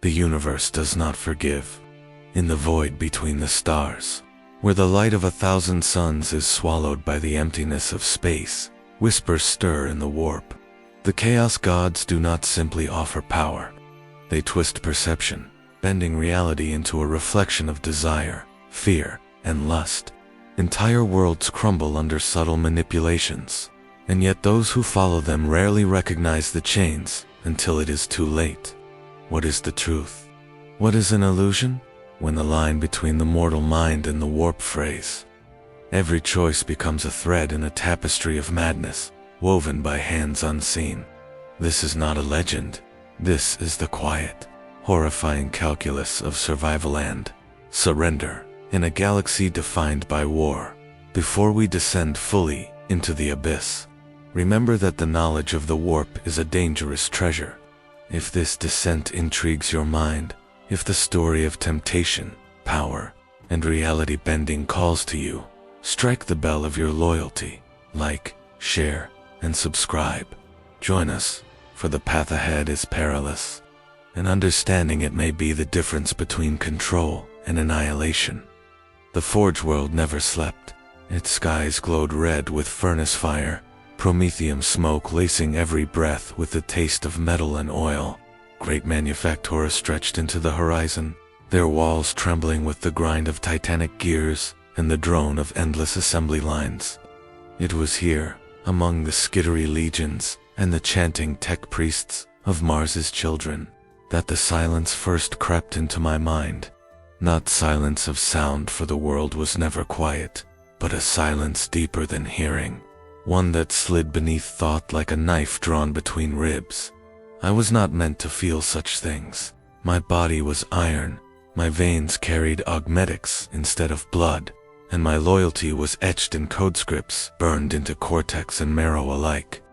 The universe does not forgive. In the void between the stars, where the light of 1,000 suns is swallowed by the emptiness of space, whispers stir in the warp. The chaos gods do not simply offer power. They twist perception, bending reality into a reflection of desire, fear, and lust. Entire worlds crumble under subtle manipulations, and yet those who follow them rarely recognize the chains until it is too late. What is the truth? What is an illusion? When the line between the mortal mind and the warp frays, every choice becomes a thread in a tapestry of madness, woven by hands unseen. This is not a legend. This is the quiet, horrifying calculus of survival and surrender in a galaxy defined by war. Before we descend fully into the abyss, remember that the knowledge of the warp is a dangerous treasure. If this descent intrigues your mind, if the story of temptation, power, and reality bending calls to you, strike the bell of your loyalty, like, share, and subscribe. Join us, for the path ahead is perilous, and understanding it may be the difference between control and annihilation. The Forge world never slept. Its skies glowed red with furnace fire, promethium smoke lacing every breath with the taste of metal and oil. Great manufactura stretched into the horizon, their walls trembling with the grind of titanic gears and the drone of endless assembly lines. It was here, among the skittery legions and the chanting tech priests of Mars's children, that the silence first crept into my mind. Not silence of sound, for the world was never quiet, but a silence deeper than hearing, one that slid beneath thought like a knife drawn between ribs. I was not meant to feel such things. My body was iron, my veins carried augmetics instead of blood, and my loyalty was etched in code scripts burned into cortex and marrow alike.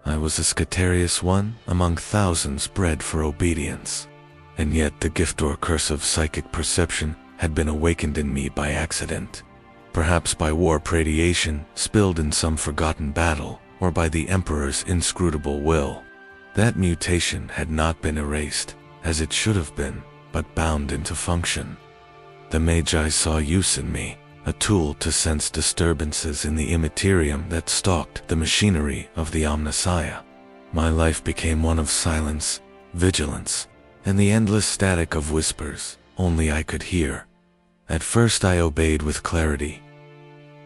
I was a Scatarius one among thousands bred for obedience, and yet the gift or curse of psychic perception had been awakened in me by accident. Perhaps by warp radiation spilled in some forgotten battle, or by the Emperor's inscrutable will. That mutation had not been erased, as it should have been, but bound into function. The Magi saw use in me, a tool to sense disturbances in the Imperium that stalked the machinery of the Omnissiah. My life became one of silence, vigilance, and the endless static of whispers only I could hear. At first I obeyed with clarity.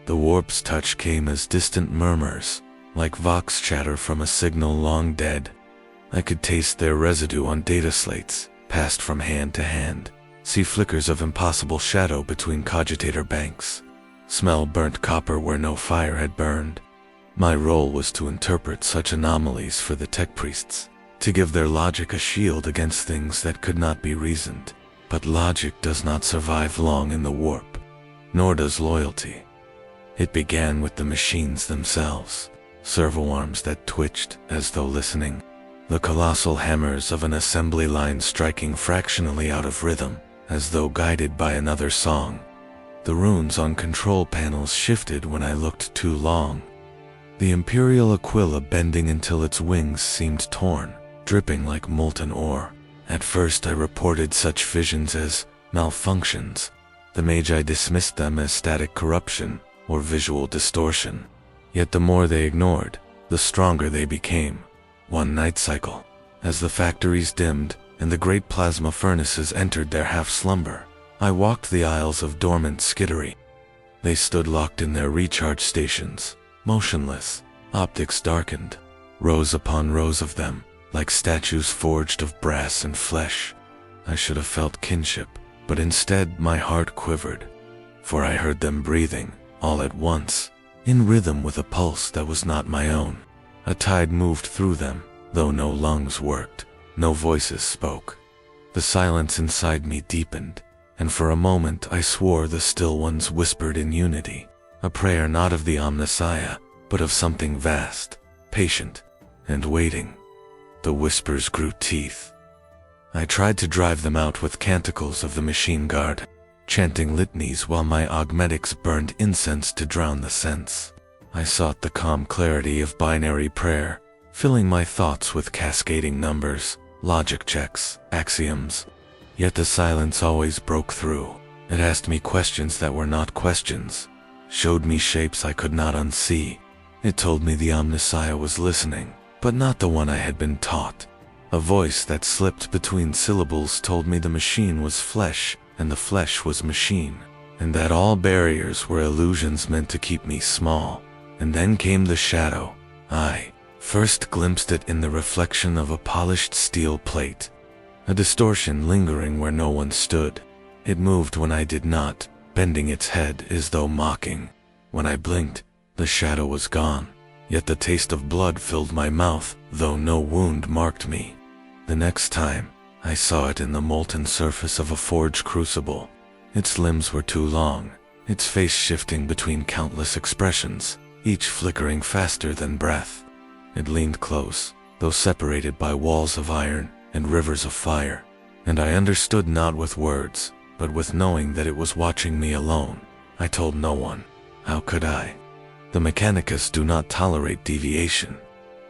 The warp's touch came as distant murmurs, like vox chatter from a signal long dead. I could taste their residue on data slates, passed from hand to hand, see flickers of impossible shadow between cogitator banks, smell burnt copper where no fire had burned. My role was to interpret such anomalies for the tech priests, to give their logic a shield against things that could not be reasoned. But logic does not survive long in the warp, nor does loyalty. It began with the machines themselves, servo arms that twitched as though listening, the colossal hammers of an assembly line striking fractionally out of rhythm, as though guided by another song. The runes on control panels shifted when I looked too long. The Imperial Aquila bending until its wings seemed torn, dripping like molten ore. At first I reported such visions as malfunctions. The Magi dismissed them as static corruption or visual distortion. Yet the more they ignored, the stronger they became. One night cycle, as the factories dimmed and the great plasma furnaces entered their half-slumber, I walked the aisles of dormant skittery. They stood locked in their recharge stations, motionless, optics darkened, rows upon rows of them, like statues forged of brass and flesh. I should have felt kinship, but instead my heart quivered, for I heard them breathing, all at once, in rhythm with a pulse that was not my own. A tide moved through them, though no lungs worked, no voices spoke. The silence inside me deepened, and for a moment I swore the still ones whispered in unity, a prayer not of the Omnissiah, but of something vast, patient, and waiting. The whispers grew teeth. I tried to drive them out with canticles of the machine guard, chanting litanies while my augmetics burned incense to drown the sense. I sought the calm clarity of binary prayer, filling my thoughts with cascading numbers, logic checks, axioms. Yet the silence always broke through. It asked me questions that were not questions, showed me shapes I could not unsee. It told me the Omnissiah was listening, but not the one I had been taught. A voice that slipped between syllables told me the machine was flesh and the flesh was machine, and that all barriers were illusions meant to keep me small. And then came the shadow. I first glimpsed it in the reflection of a polished steel plate, a distortion lingering where no one stood. It moved when I did not, bending its head as though mocking. When I blinked, the shadow was gone, yet the taste of blood filled my mouth, though no wound marked me. The next time, I saw it in the molten surface of a forge crucible. Its limbs were too long, its face shifting between countless expressions, each flickering faster than breath. It leaned close, though separated by walls of iron and rivers of fire, and I understood not with words, but with knowing that it was watching me alone. I told no one. How could I? The Mechanicus do not tolerate deviation.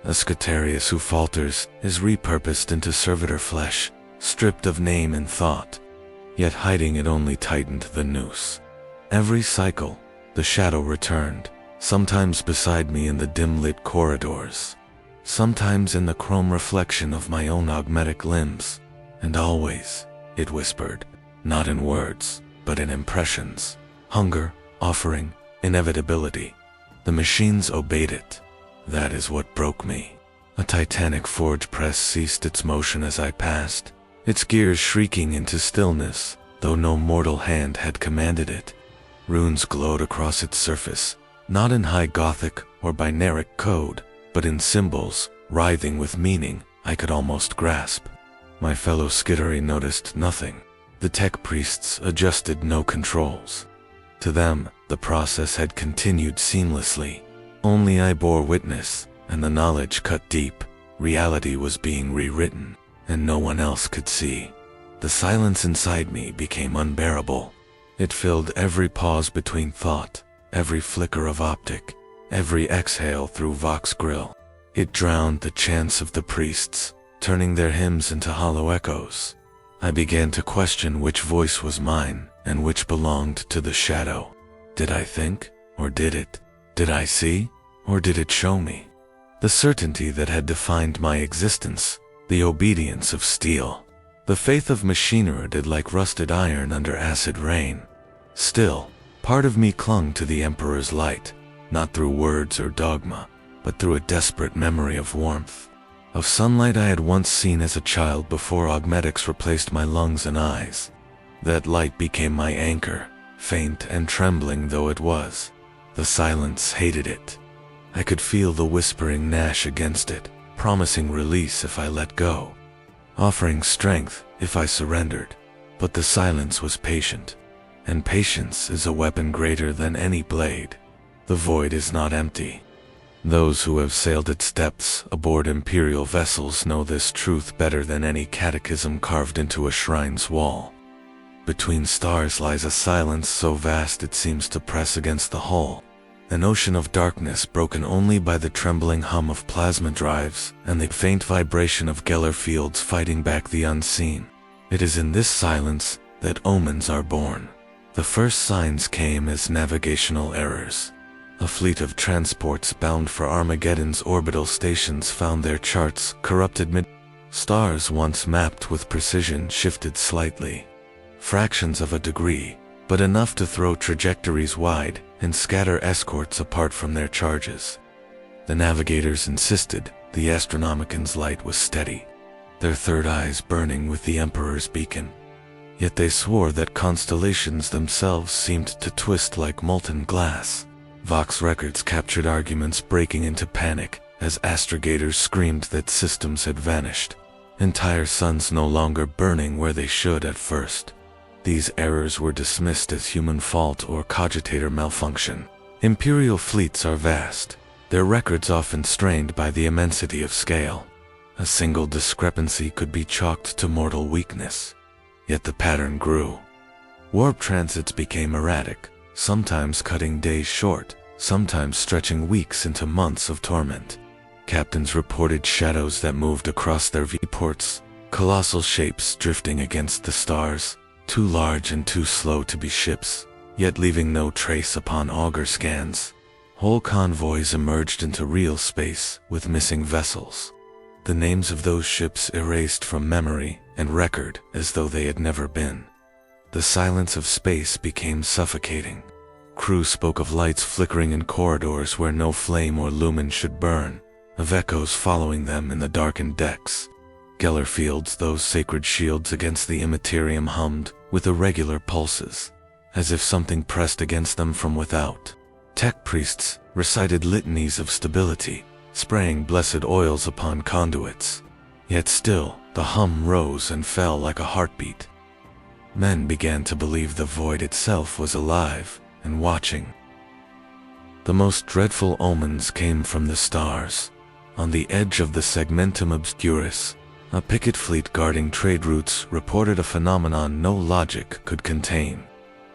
A Scutarius who falters is repurposed into servitor flesh, stripped of name and thought. Yet hiding it only tightened the noose. Every cycle, the shadow returned, sometimes beside me in the dim-lit corridors, sometimes in the chrome reflection of my own augmetic limbs, and always, it whispered, not in words, but in impressions. Hunger, offering, inevitability. The machines obeyed it. That is what broke me. A titanic forge press ceased its motion as I passed, its gears shrieking into stillness, though no mortal hand had commanded it. Runes glowed across its surface, not in high Gothic or binaric code, but in symbols, writhing with meaning I could almost grasp. My fellow Skittery noticed nothing. The tech priests adjusted no controls. To them, the process had continued seamlessly. Only I bore witness, and the knowledge cut deep. Reality was being rewritten, and no one else could see. The silence inside me became unbearable. It filled every pause between thought, every flicker of optic, every exhale through Vox grill. It drowned the chants of the priests, turning their hymns into hollow echoes. I began to question which voice was mine, and which belonged to the shadow. Did I think, or did it? Did I see, or did it show me? The certainty that had defined my existence, the obedience of steel. The faith of machinery did like rusted iron under acid rain. Still, part of me clung to the Emperor's light, not through words or dogma, but through a desperate memory of warmth, of sunlight I had once seen as a child before augmetics replaced my lungs and eyes. That light became my anchor, faint and trembling though it was. The silence hated it. I could feel the whispering gnash against it, promising release if I let go, offering strength if I surrendered. But the silence was patient, and patience is a weapon greater than any blade. The void is not empty. Those who have sailed its depths aboard imperial vessels know this truth better than any catechism carved into a shrine's wall. Between stars lies a silence so vast it seems to press against the hull, an ocean of darkness broken only by the trembling hum of plasma drives and the faint vibration of Geller fields fighting back the unseen. It is in this silence that omens are born. The first signs came as navigational errors. A fleet of transports bound for Armageddon's orbital stations found their charts corrupted stars once mapped with precision shifted slightly. Fractions of a degree, but enough to throw trajectories wide and scatter escorts apart from their charges. The navigators insisted the Astronomican's light was steady, their third eyes burning with the Emperor's beacon. Yet they swore that constellations themselves seemed to twist like molten glass. Vox records captured arguments breaking into panic as astrogators screamed that systems had vanished, entire suns no longer burning where they should at first. These errors were dismissed as human fault or cogitator malfunction. Imperial fleets are vast, their records often strained by the immensity of scale. A single discrepancy could be chalked to mortal weakness. Yet the pattern grew. Warp transits became erratic, sometimes cutting days short, sometimes stretching weeks into months of torment. Captains reported shadows that moved across their viewports, Colossal shapes drifting against the stars, too large and too slow to be ships, yet leaving no trace upon augur scans. Whole convoys emerged into real space with missing vessels. The names of those ships erased from memory and record as though they had never been. The silence of space became suffocating. Crew spoke of lights flickering in corridors where no flame or lumen should burn, of echoes following them in the darkened decks. Geller fields, those sacred shields against the Imperium, hummed with irregular pulses, as if something pressed against them from without. Tech priests recited litanies of stability, spraying blessed oils upon conduits. Yet still, the hum rose and fell like a heartbeat. Men began to believe the void itself was alive and watching. The most dreadful omens came from the stars. On the edge of the segmentum obscurus, a picket fleet guarding trade routes reported a phenomenon no logic could contain.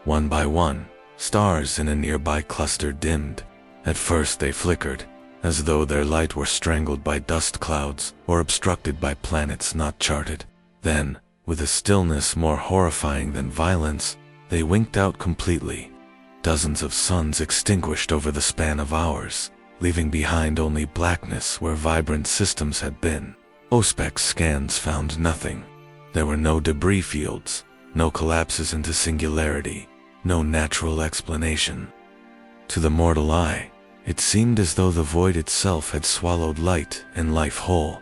One by one, stars in a nearby cluster dimmed. At first they flickered, as though their light were strangled by dust clouds or obstructed by planets not charted. Then, with a stillness more horrifying than violence, they winked out completely. Dozens of suns extinguished over the span of hours, leaving behind only blackness where vibrant systems had been. Auspex scans found nothing. There were no debris fields, no collapses into singularity, no natural explanation. To the mortal eye, it seemed as though the void itself had swallowed light and life whole.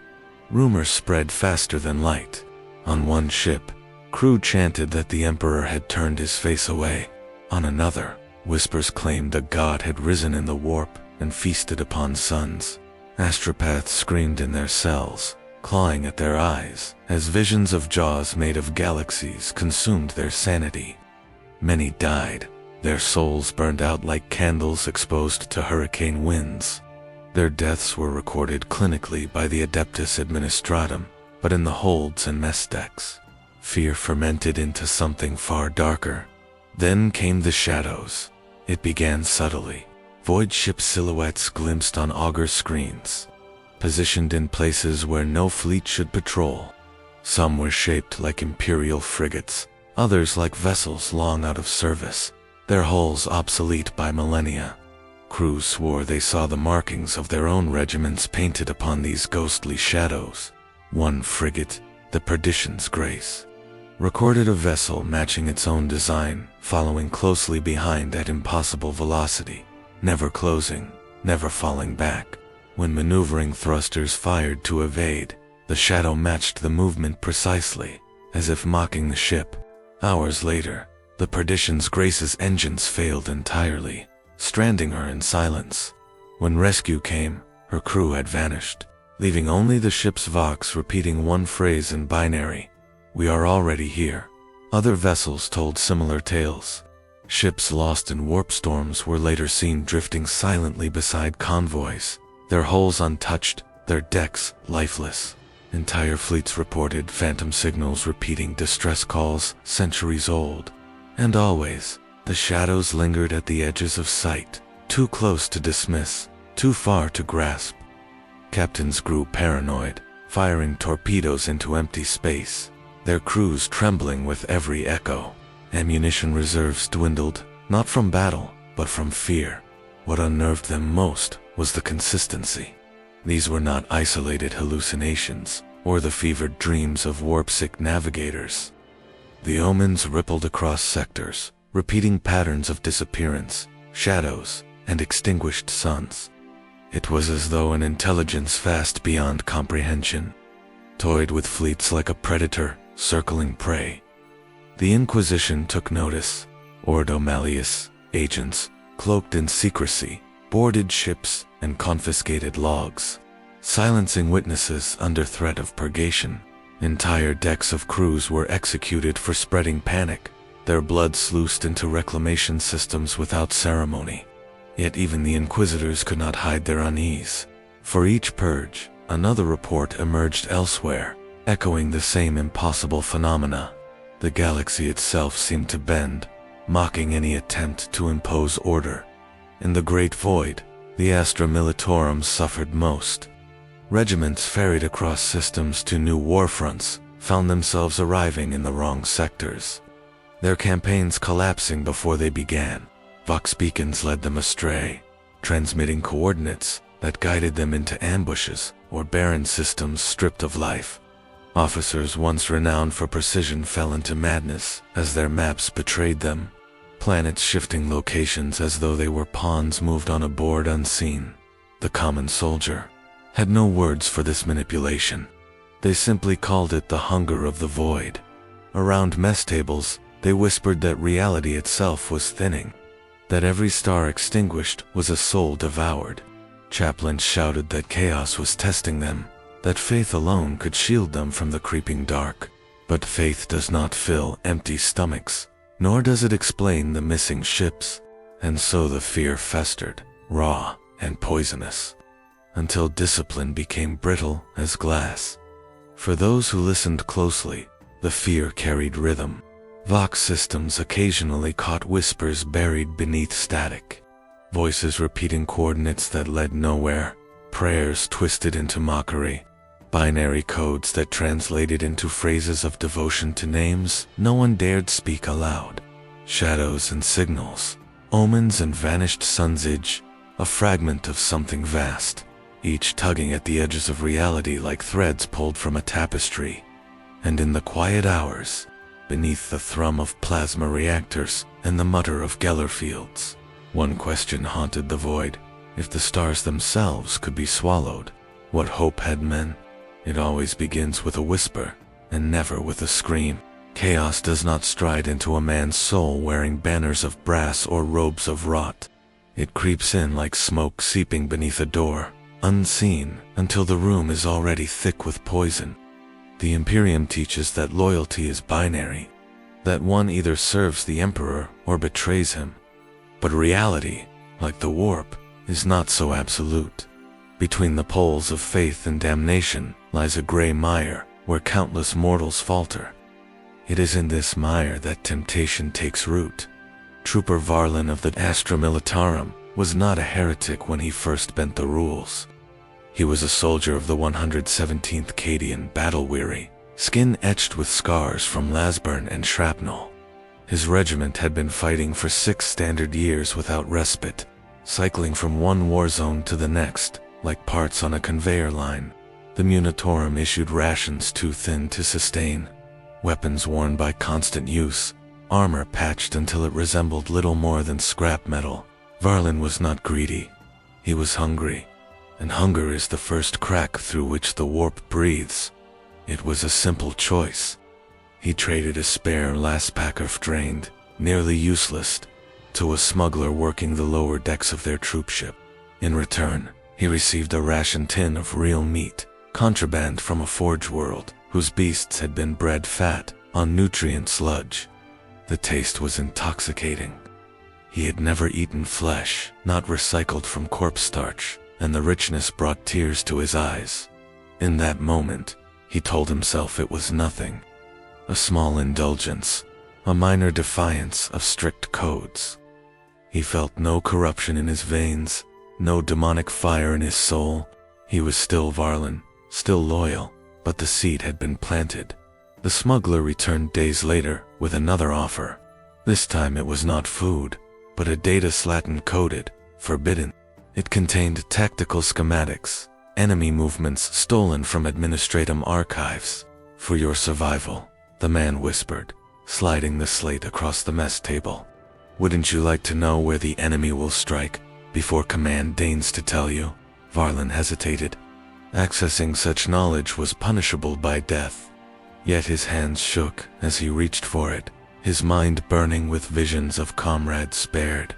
Rumors spread faster than light. On one ship, crew chanted that the Emperor had turned his face away. On another, whispers claimed a god had risen in the warp and feasted upon suns. Astropaths screamed in their cells, clawing at their eyes, as visions of jaws made of galaxies consumed their sanity. Many died, their souls burned out like candles exposed to hurricane winds. Their deaths were recorded clinically by the Adeptus Administratum, but in the holds and mess decks, fear fermented into something far darker. Then came the shadows. It began subtly. Void ship silhouettes glimpsed on augur screens, positioned in places where no fleet should patrol. Some were shaped like imperial frigates, others like vessels long out of service, their hulls obsolete by millennia. Crews swore they saw the markings of their own regiments painted upon these ghostly shadows. One frigate, the Perdition's Grace, recorded a vessel matching its own design, following closely behind at impossible velocity, never closing, never falling back. When maneuvering thrusters fired to evade, the shadow matched the movement precisely, as if mocking the ship. Hours later, the Perdition's Grace's engines failed entirely, stranding her in silence. When rescue came, her crew had vanished, leaving only the ship's vox repeating one phrase in binary: "We are already here." Other vessels told similar tales. Ships lost in warp storms were later seen drifting silently beside convoys, their hulls untouched, their decks lifeless. Entire fleets reported phantom signals repeating distress calls centuries old. And always, the shadows lingered at the edges of sight, too close to dismiss, too far to grasp. Captains grew paranoid, firing torpedoes into empty space, their crews trembling with every echo. Ammunition reserves dwindled, not from battle, but from fear. What unnerved them most was the consistency. These were not isolated hallucinations, or the fevered dreams of warp-sick navigators. The omens rippled across sectors, repeating patterns of disappearance, shadows, and extinguished suns. It was as though an intelligence vast beyond comprehension toyed with fleets like a predator circling prey. The Inquisition took notice. Ordo Malleus agents, cloaked in secrecy, boarded ships and confiscated logs, silencing witnesses under threat of purgation. Entire decks of crews were executed for spreading panic, their blood sluiced into reclamation systems without ceremony. Yet even the Inquisitors could not hide their unease. For each purge, another report emerged elsewhere, echoing the same impossible phenomena. The galaxy itself seemed to bend, mocking any attempt to impose order. In the Great Void, the Astra Militarum suffered most. Regiments ferried across systems to new warfronts, found themselves arriving in the wrong sectors. Their campaigns collapsing before they began. Vox beacons led them astray, transmitting coordinates that guided them into ambushes or barren systems stripped of life. Officers once renowned for precision fell into madness as their maps betrayed them. Planets shifting locations as though they were pawns moved on a board unseen. The common soldier had no words for this manipulation. They simply called it the hunger of the void. Around mess tables, they whispered that reality itself was thinning, that every star extinguished was a soul devoured. Chaplains shouted that chaos was testing them, that faith alone could shield them from the creeping dark. But faith does not fill empty stomachs, nor does it explain the missing ships. And so the fear festered, raw and poisonous, until discipline became brittle as glass. For those who listened closely, the fear carried rhythm. Vox systems occasionally caught whispers buried beneath static, voices repeating coordinates that led nowhere, prayers twisted into mockery, binary codes that translated into phrases of devotion to names no one dared speak aloud, shadows and signals, omens and vanished sunsage, a fragment of something vast, each tugging at the edges of reality like threads pulled from a tapestry. And in the quiet hours, beneath the thrum of plasma reactors and the mutter of Geller fields, one question haunted the void: if the stars themselves could be swallowed, what hope had men? It always begins with a whisper, and never with a scream. Chaos does not stride into a man's soul wearing banners of brass or robes of rot. It creeps in like smoke seeping beneath a door, unseen until the room is already thick with poison. The Imperium teaches that loyalty is binary, that one either serves the Emperor or betrays him. But reality, like the warp, is not so absolute. Between the poles of faith and damnation lies a gray mire where countless mortals falter. It is in this mire that temptation takes root. Trooper Varlin of the Astra Militarum was not a heretic when he first bent the rules. He was a soldier of the 117th Cadian, battle-weary, skin etched with scars from lasburn and shrapnel. His regiment had been fighting for 6 standard years without respite, cycling from one war zone to the next, like parts on a conveyor line. The Munitorum issued rations too thin to sustain, weapons worn by constant use, armor patched until it resembled little more than scrap metal. Varlin was not greedy. He was hungry. And hunger is the first crack through which the warp breathes. It was a simple choice. He traded a spare last pack of drained, nearly useless, to a smuggler working the lower decks of their troopship. In return, he received a ration tin of real meat, contraband from a forge world whose beasts had been bred fat on nutrient sludge. The taste was intoxicating. He had never eaten flesh, not recycled from corpse starch, and the richness brought tears to his eyes. In that moment, he told himself it was nothing. A small indulgence, a minor defiance of strict codes. He felt no corruption in his veins, no demonic fire in his soul. He was still Varlin, still loyal, but the seed had been planted. The smuggler returned days later with another offer. This time it was not food, but a data slatin coded, forbidden. It contained tactical schematics, enemy movements stolen from Administratum archives. For your survival, the man whispered, sliding the slate across the mess table. Wouldn't you like to know where the enemy will strike before command deigns to tell you? Varlin hesitated. Accessing such knowledge was punishable by death. Yet his hands shook as he reached for it, his mind burning with visions of comrades spared,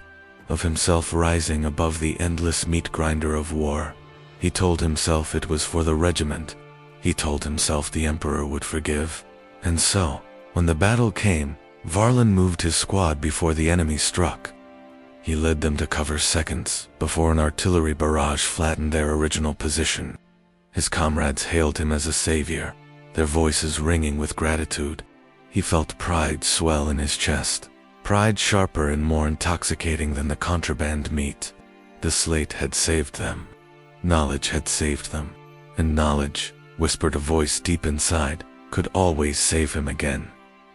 of himself rising above the endless meat grinder of war. He told himself it was for the regiment. He told himself the Emperor would forgive. And so, when the battle came, Varlin moved his squad before the enemy struck. He led them to cover seconds before an artillery barrage flattened their original position. His comrades hailed him as a savior, their voices ringing with gratitude. He felt pride swell in his chest. Pride sharper and more intoxicating than the contraband meat. The slate had saved them. Knowledge had saved them. And knowledge, whispered a voice deep inside, could always save him again.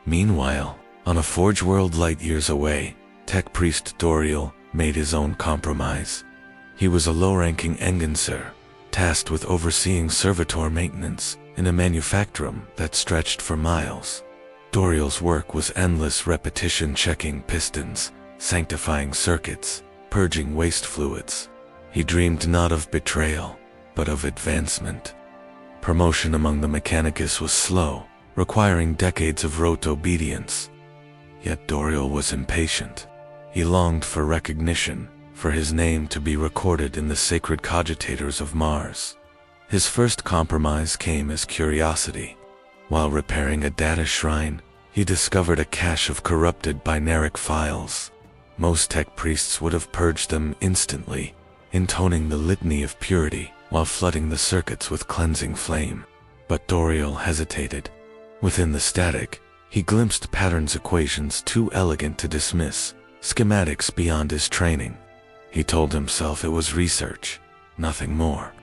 Meanwhile, on a forge world light years away, tech priest Doriel made his own compromise. He was a low-ranking engancer, tasked with overseeing servitor maintenance in a manufactorum that stretched for miles. Doriel's work was endless repetition, checking pistons, sanctifying circuits, purging waste fluids. He dreamed not of betrayal, but of advancement. Promotion among the Mechanicus was slow, requiring decades of rote obedience. Yet Doriel was impatient. He longed for recognition, for his name to be recorded in the sacred cogitators of Mars. His first compromise came as curiosity. While repairing a data shrine, he discovered a cache of corrupted binaric files. Most tech priests would have purged them instantly, intoning the litany of purity while flooding the circuits with cleansing flame. But Doriel hesitated. Within the static, he glimpsed patterns, equations too elegant to dismiss, schematics beyond his training. He told himself it was research, nothing more.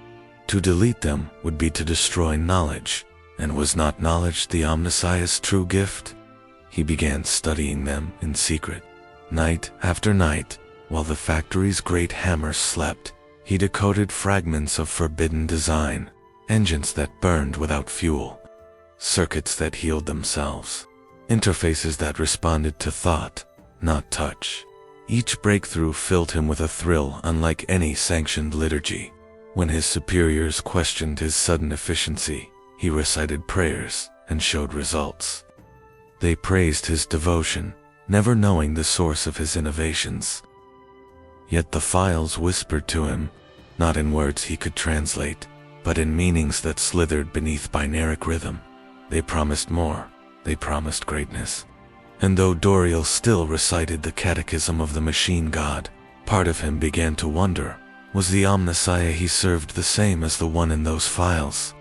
To delete them would be to destroy knowledge, and was not knowledge the Omnissiah's true gift? He began studying them in secret. Night after night, while the factory's great hammers slept, he decoded fragments of forbidden design, engines that burned without fuel, circuits that healed themselves, interfaces that responded to thought, not touch. Each breakthrough filled him with a thrill unlike any sanctioned liturgy. When his superiors questioned his sudden efficiency, he recited prayers and showed results. They praised his devotion, never knowing the source of his innovations. Yet the files whispered to him, not in words he could translate, but in meanings that slithered beneath binaric rhythm. They promised more. They promised greatness. And though Doriel still recited the catechism of the machine god, part of him began to wonder, was the Omnissiah he served the same as the one in those files?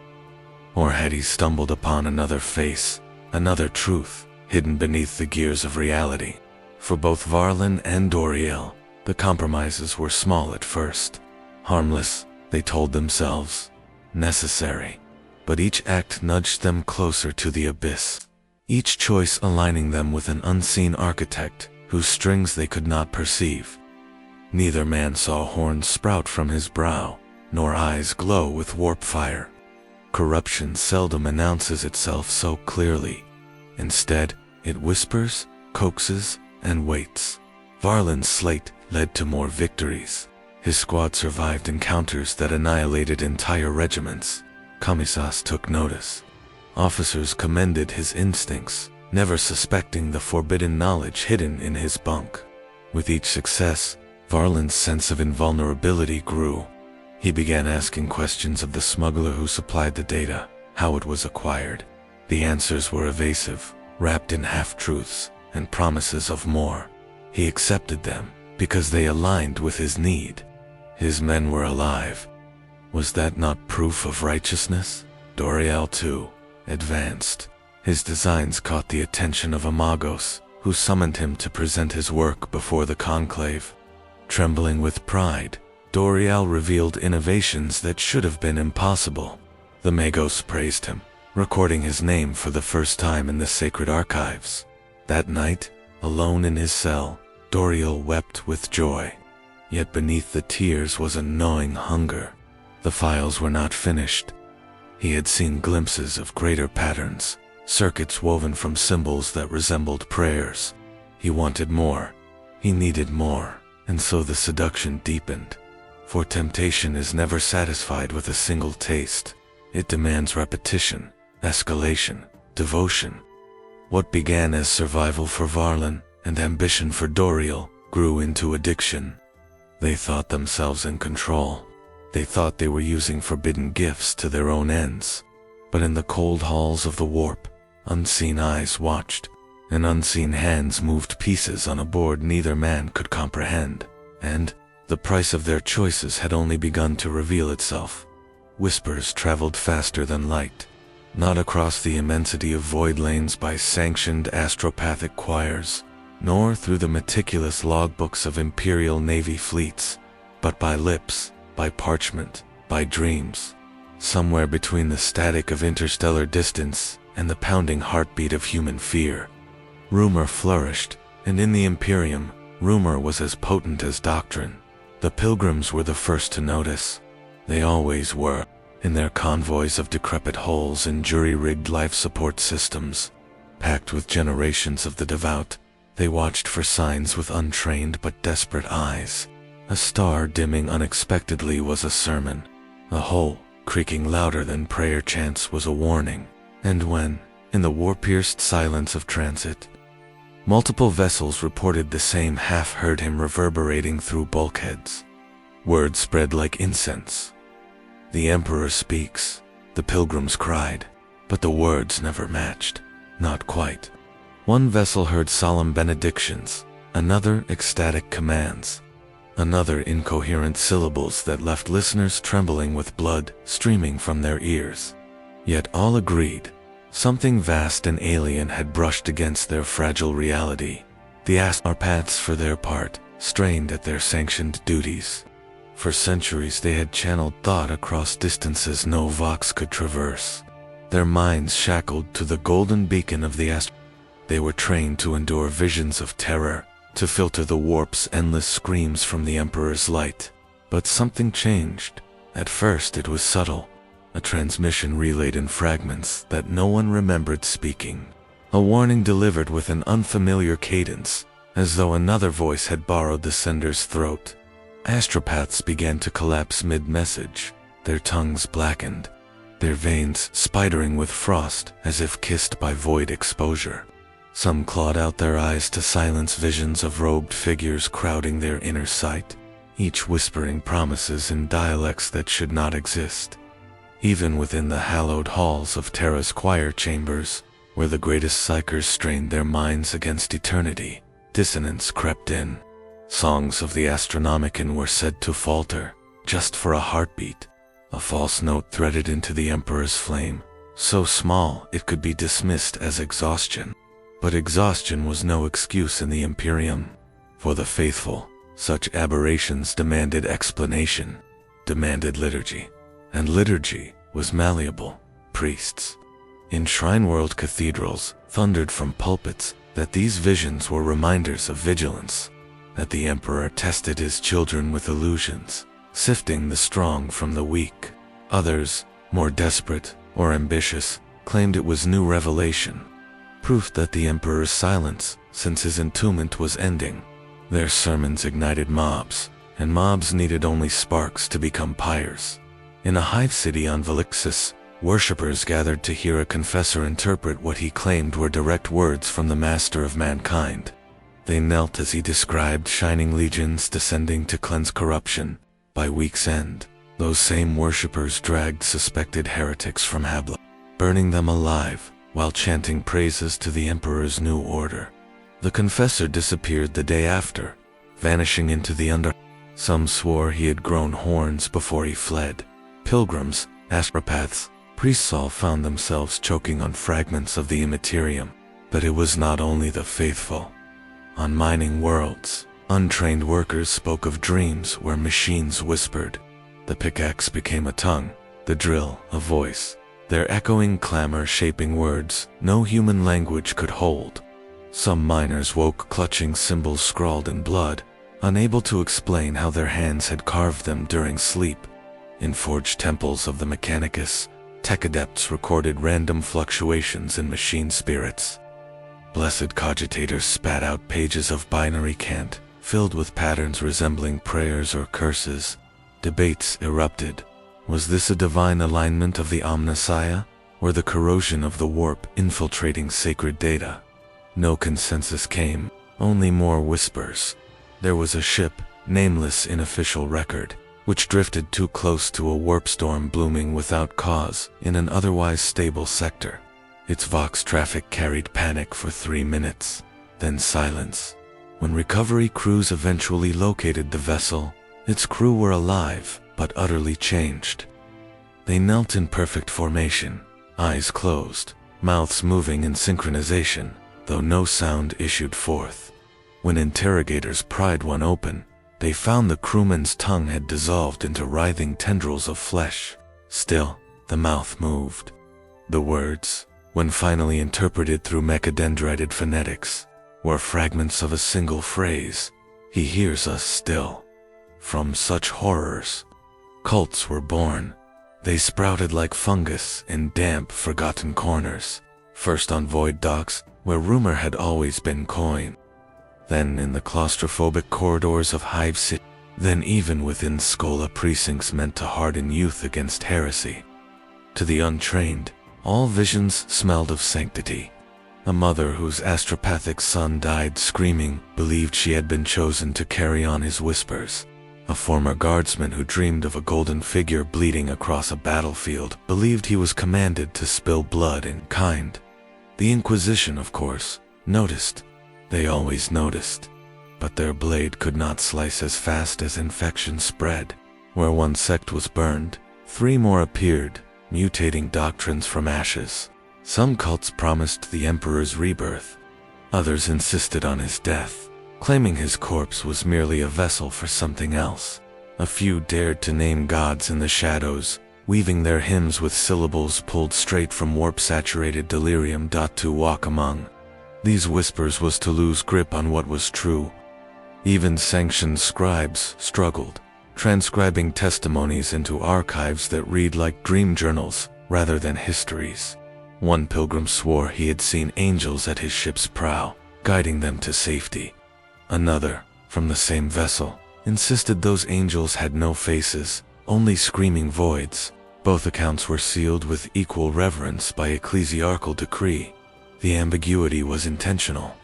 Or had he stumbled upon another face, another truth, hidden beneath the gears of reality? For both Varlin and Doriel, the compromises were small at first. Harmless, they told themselves. Necessary. But each act nudged them closer to the abyss. Each choice aligning them with an unseen architect whose strings they could not perceive. Neither man saw horns sprout from his brow, nor eyes glow with warp fire. Corruption seldom announces itself so clearly. Instead, it whispers, coaxes, and waits. Varlin's slate led to more victories. His squad survived encounters that annihilated entire regiments. Commissars took notice. Officers commended his instincts, never suspecting the forbidden knowledge hidden in his bunk. With each success, Varlin's sense of invulnerability grew. He began asking questions of the smuggler who supplied the data, how it was acquired. The answers were evasive, wrapped in half-truths and promises of more. He accepted them because they aligned with his need. His men were alive. Was that not proof of righteousness? Doriel, too, advanced. His designs caught the attention of Amagos, who summoned him to present his work before the conclave. Trembling with pride, Doriel revealed innovations that should have been impossible. The Magos praised him, recording his name for the first time in the sacred archives. That night, alone in his cell, Doriel wept with joy. Yet beneath the tears was a gnawing hunger. The files were not finished. He had seen glimpses of greater patterns, circuits woven from symbols that resembled prayers. He wanted more. He needed more, and so the seduction deepened. For temptation is never satisfied with a single taste. It demands repetition, escalation, devotion. What began as survival for Varlin and ambition for Doriel grew into addiction. They thought themselves in control. They thought they were using forbidden gifts to their own ends. But in the cold halls of the warp, unseen eyes watched, and unseen hands moved pieces on a board neither man could comprehend. And the price of their choices had only begun to reveal itself. Whispers traveled faster than light, not across the immensity of void lanes by sanctioned astropathic choirs, nor through the meticulous logbooks of Imperial Navy fleets, but by lips, by parchment, by dreams. Somewhere between the static of interstellar distance and the pounding heartbeat of human fear. Rumor flourished, and in the Imperium, rumor was as potent as doctrine. The pilgrims were the first to notice. They always were, in their convoys of decrepit hulls and jury-rigged life support systems. Packed with generations of the devout, they watched for signs with untrained but desperate eyes. A star dimming unexpectedly was a sermon. A hull creaking louder than prayer chants was a warning. And when, in the war-pierced silence of transit, multiple vessels reported the same half-heard hymn reverberating through bulkheads, word spread like incense. "The Emperor speaks," the pilgrims cried, but the words never matched. Not quite. One vessel heard solemn benedictions, another ecstatic commands, another incoherent syllables that left listeners trembling with blood streaming from their ears. Yet all agreed, something vast and alien had brushed against their fragile reality. The Astarpaths, for their part, strained at their sanctioned duties. For centuries they had channeled thought across distances no vox could traverse. Their minds shackled to the golden beacon of the They were trained to endure visions of terror, to filter the warp's endless screams from the Emperor's light. But something changed. At first it was subtle, a transmission relayed in fragments that no one remembered speaking. A warning delivered with an unfamiliar cadence, as though another voice had borrowed the sender's throat. Astropaths began to collapse mid-message, their tongues blackened, their veins spidering with frost as if kissed by void exposure. Some clawed out their eyes to silence visions of robed figures crowding their inner sight, each whispering promises in dialects that should not exist. Even within the hallowed halls of Terra's choir chambers, where the greatest psychers strained their minds against eternity, dissonance crept in. Songs of the Astronomicon were said to falter, just for a heartbeat. A false note threaded into the Emperor's flame, so small it could be dismissed as exhaustion. But exhaustion was no excuse in the Imperium. For the faithful, such aberrations demanded explanation, demanded liturgy. And liturgy was malleable. Priests in Shrine World cathedrals thundered from pulpits that these visions were reminders of vigilance, that the Emperor tested his children with illusions, sifting the strong from the weak. Others, more desperate or ambitious, claimed it was new revelation, proof that the Emperor's silence, since his entombment, was ending. Their sermons ignited mobs, and mobs needed only sparks to become pyres. In a hive city on Velixis, worshippers gathered to hear a confessor interpret what he claimed were direct words from the Master of Mankind. They knelt as he described shining legions descending to cleanse corruption. By week's end, those same worshippers dragged suspected heretics from Habla, burning them alive while chanting praises to the Emperor's new order. The confessor disappeared the day after, vanishing into the under. Some swore he had grown horns before he fled. Pilgrims, astropaths, priests all found themselves choking on fragments of the immaterium. But it was not only the faithful. On mining worlds, untrained workers spoke of dreams where machines whispered. The pickaxe became a tongue, the drill a voice, their echoing clamor shaping words no human language could hold. Some miners woke clutching symbols scrawled in blood, unable to explain how their hands had carved them during sleep. In forged temples of the Mechanicus, tech adepts recorded random fluctuations in machine spirits. Blessed cogitators spat out pages of binary cant, filled with patterns resembling prayers or curses. Debates erupted. Was this a divine alignment of the Omnissiah, or the corrosion of the warp infiltrating sacred data? No consensus came, only more whispers. There was a ship, nameless in official record, which drifted too close to a warp storm blooming without cause in an otherwise stable sector. Its Vox traffic carried panic for 3 minutes, then silence. When recovery crews eventually located the vessel, its crew were alive, but utterly changed. They knelt in perfect formation, eyes closed, mouths moving in synchronization, though no sound issued forth. When interrogators pried one open, they found the crewman's tongue had dissolved into writhing tendrils of flesh. Still, the mouth moved. The words, when finally interpreted through mechadendrited phonetics, or fragments of a single phrase, he hears us still. From such horrors, cults were born. They sprouted like fungus in damp, forgotten corners, first on void docks, where rumor had always been coin, then in the claustrophobic corridors of Hive City, then even within Skola precincts meant to harden youth against heresy. To the untrained, all visions smelled of sanctity. A mother whose astropathic son died screaming believed she had been chosen to carry on his whispers. A former guardsman who dreamed of a golden figure bleeding across a battlefield believed he was commanded to spill blood in kind. The Inquisition, of course, noticed. They always noticed. But their blade could not slice as fast as infection spread. Where one sect was burned, 3 more appeared, mutating doctrines from ashes. Some cults promised the Emperor's rebirth. Others insisted on his death, claiming his corpse was merely a vessel for something else. A few dared to name gods in the shadows, weaving their hymns with syllables pulled straight from warp-saturated delirium. To walk among these whispers was to lose grip on what was true. Even sanctioned scribes struggled, transcribing testimonies into archives that read like dream journals rather than histories. One pilgrim swore he had seen angels at his ship's prow, guiding them to safety. Another, from the same vessel, insisted those angels had no faces, only screaming voids. Both accounts were sealed with equal reverence by ecclesiarchal decree. The ambiguity was intentional.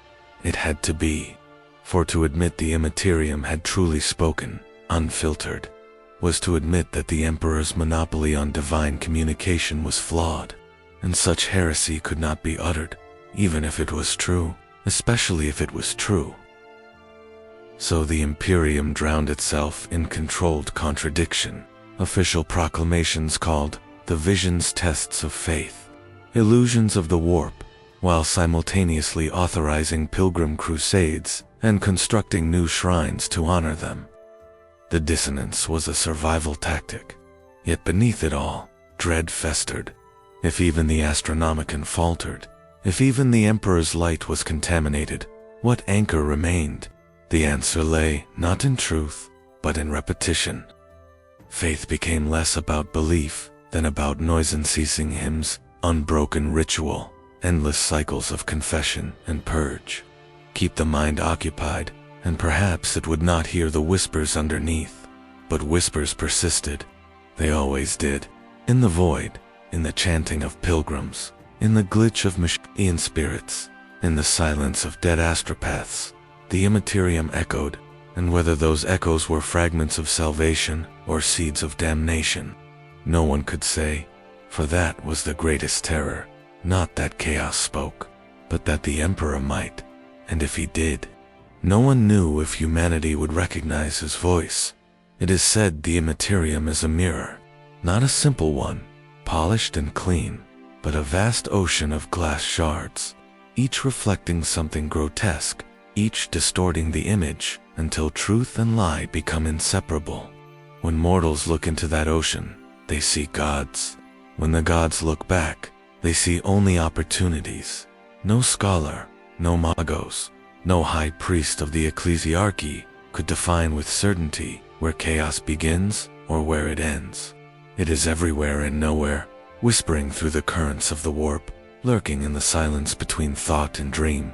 It had to be. For to admit the Imperium had truly spoken, unfiltered, was to admit that the Emperor's monopoly on divine communication was flawed, and such heresy could not be uttered, even if it was true, especially if it was true. So the Imperium drowned itself in controlled contradiction. Official proclamations called the visions tests of faith, illusions of the warp, while simultaneously authorizing pilgrim crusades and constructing new shrines to honor them. The dissonance was a survival tactic, yet beneath it all, dread festered. If even the Astronomicon faltered, if even the Emperor's light was contaminated, what anchor remained? The answer lay not in truth, but in repetition. Faith became less about belief than about noise-unceasing hymns, unbroken ritual, endless cycles of confession and purge. Keep the mind occupied, and perhaps it would not hear the whispers underneath. But whispers persisted. They always did. In the void, in the chanting of pilgrims, in the glitch of machine spirits, in the silence of dead astropaths, the Imperium echoed, and whether those echoes were fragments of salvation or seeds of damnation, no one could say, for that was the greatest terror, not that chaos spoke, but that the Emperor might, and if he did, no one knew if humanity would recognize his voice. It is said the Imperium is a mirror, not a simple one, polished and clean, but a vast ocean of glass shards, each reflecting something grotesque, each distorting the image until truth and lie become inseparable. When mortals look into that ocean, they see gods. When the gods look back, they see only opportunities. No scholar, no magos, no high priest of the ecclesiarchy could define with certainty where chaos begins or where it ends. It is everywhere and nowhere, whispering through the currents of the warp, lurking in the silence between thought and dream.